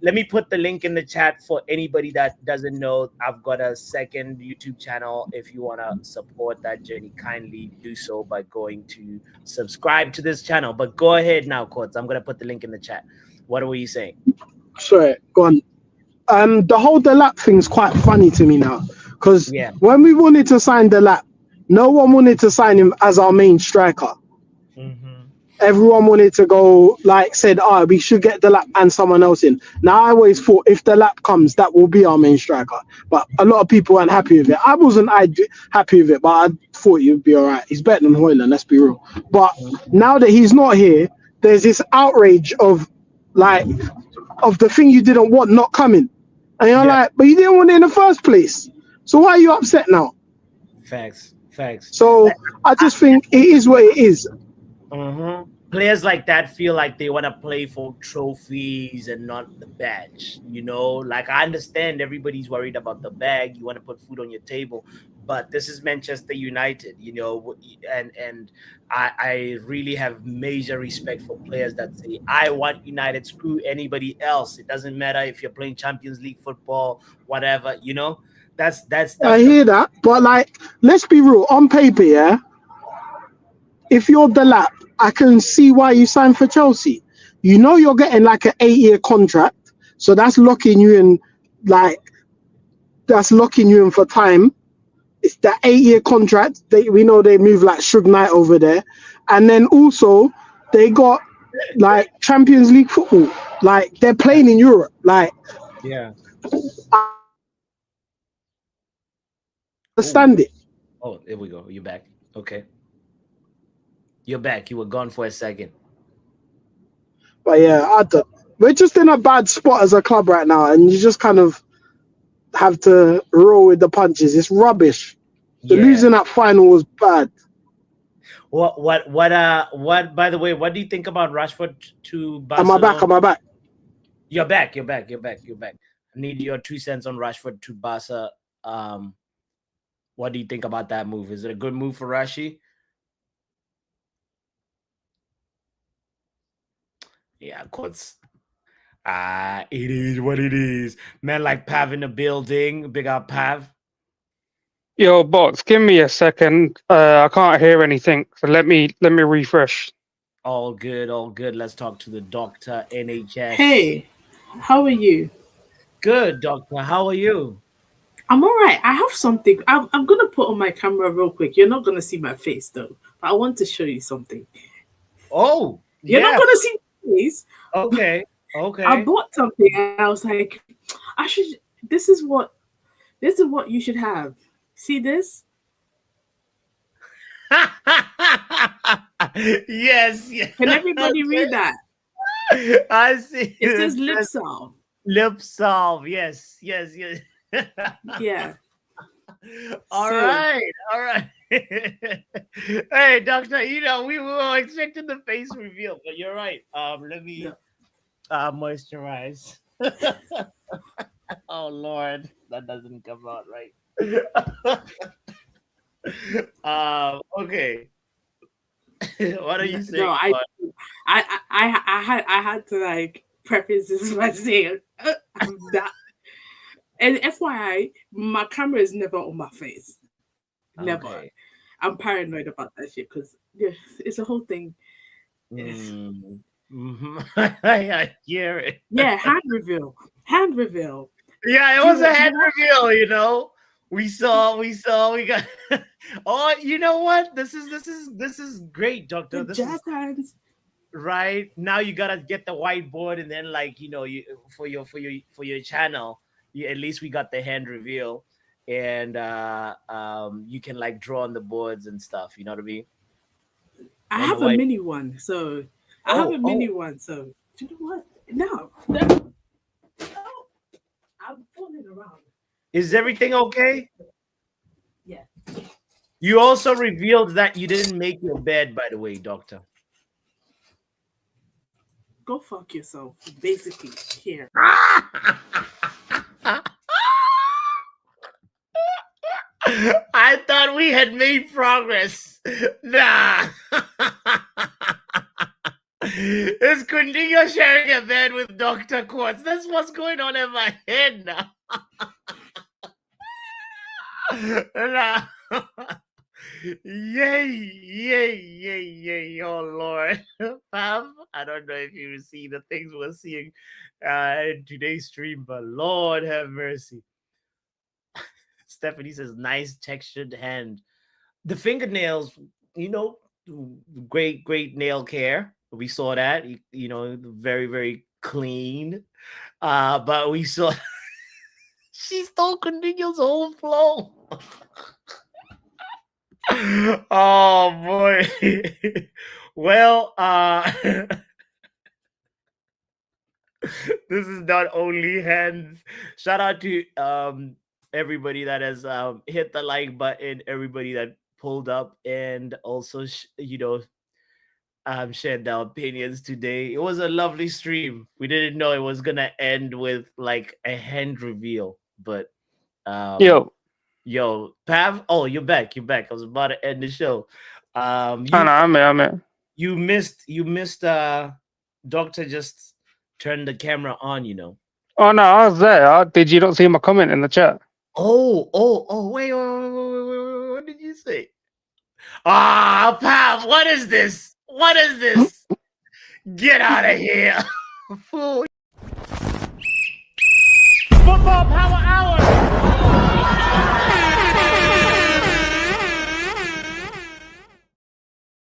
Speaker 1: Let me put the link in the chat for anybody that doesn't know. I've got a second YouTube channel. If you want to support that journey, kindly do so by going to subscribe to this channel. But go ahead now, Quartz. I'm going to put the link in the chat. What were you saying?
Speaker 6: Sorry, go on. The whole Delap thing's quite funny to me now. Because when we wanted to sign Delap, no one wanted to sign him as our main striker.
Speaker 1: Mm-hmm.
Speaker 6: Everyone wanted to go, said, we should get Delap and someone else in. Now, I always thought if Delap comes, that will be our main striker. But a lot of people weren't happy with it. I wasn't happy with it, but I thought he'd be all right. He's better than Højlund, let's be real. But now that he's not here, there's this outrage of the thing you didn't want not coming. And you're like, but you didn't want it in the first place. So why are you upset now?
Speaker 1: Facts.
Speaker 6: So I just think it is what it is.
Speaker 1: Mm-hmm. Players like that feel like they want to play for trophies and not the badge. You know, like I understand everybody's worried about the bag. You want to put food on your table, but this is Manchester United, you know, and I really have major respect for players that say, I want United, screw anybody else. It doesn't matter if you're playing Champions League football, whatever, you know. That's
Speaker 6: I hear that, but let's be real. On paper, if you're Delap, I can see why you signed for Chelsea. You know you're getting like an 8-year contract, so that's locking you in. That's locking you in for time. It's that 8-year contract. We know they move like Suge Knight over there, and then also they got Champions League football. They're playing in Europe. Understand it.
Speaker 1: Oh, here we go. You're back. Okay. You're back. You were gone for a second.
Speaker 6: But yeah, we're just in a bad spot as a club right now, and you just kind of have to roll with the punches. It's rubbish. Losing that final was bad.
Speaker 1: What? By the way, what do you think about Rashford to Barcelona?
Speaker 6: Am I back?
Speaker 1: You're back. I need your 2 cents on Rashford to Barca. What do you think about that move? Is it a good move for Rashi? Yeah, of course. It is what it is. Man, like Pav in the building. Big up Pav.
Speaker 7: Yo, bots, give me a second. I can't hear anything. So let me refresh.
Speaker 1: All good. Let's talk to the doctor, NHS.
Speaker 8: Hey, how are you?
Speaker 1: Good, doctor. How are you?
Speaker 8: I'm all right. I have something. I'm going to put on my camera real quick. You're not going to see my face, though. But I want to show you something.
Speaker 1: Oh,
Speaker 8: You're not going to see my face.
Speaker 1: Okay.
Speaker 8: I bought something and I was like, this is what you should have. See this?
Speaker 1: Yes.
Speaker 8: Can everybody read that?
Speaker 1: I see.
Speaker 8: It says lip salve.
Speaker 1: Lip salve. Yes.
Speaker 8: Yeah.
Speaker 1: All right. Hey, doctor, we were expecting the face reveal, but you're right. Let me moisturize. Oh Lord, that doesn't come out right. Okay. What are you saying?
Speaker 8: No, I had to preface this by saying that. And FYI, my camera is never on my face. Never. Okay. I'm paranoid about that shit because it's a whole thing.
Speaker 1: I hear it.
Speaker 8: Yeah, hand reveal.
Speaker 1: Yeah, it was a hand reveal, you know. We got oh, you know what? This is great, Doctor.
Speaker 8: The jazz hands.
Speaker 1: Right. Now you gotta get the whiteboard and then like, you know, you for your channel, at least we got the hand reveal and you can like draw on the boards and stuff, you know what I mean?
Speaker 8: I have a mini one, so I have a mini one, so do you know what? No. I'm falling around.
Speaker 1: Is everything okay?
Speaker 8: Yeah.
Speaker 1: You also revealed that you didn't make your bed, by the way, Doctor.
Speaker 8: Go fuck yourself, basically, here.
Speaker 1: I thought we had made progress. Nah. Is Kundingo sharing a bed with Dr. Quartz? That's what's going on in my head now. Nah. Yay. Oh, Lord. Pav, I don't know if you see the things we're seeing in today's stream, but Lord have mercy. Stephanie says, nice textured hand. The fingernails, you know, great nail care. We saw that, you know, very, very clean. But we saw she stole Cornelius' whole flow. Oh boy. Well, this is not only hands. Shout out to everybody that has hit the like button, everybody that pulled up and also shared their opinions today. It was a lovely stream. We didn't know it was gonna end with like a hand reveal, but yo, Pav. Oh, you're back. I was about to end the show.
Speaker 7: I'm in.
Speaker 1: You missed. Doctor just turned the camera on. You know.
Speaker 7: Oh no, I was there. Did you not see my comment in the chat?
Speaker 1: Oh! Wait! What did you say? Pav, what is this? Get out of here! Football Power Hour!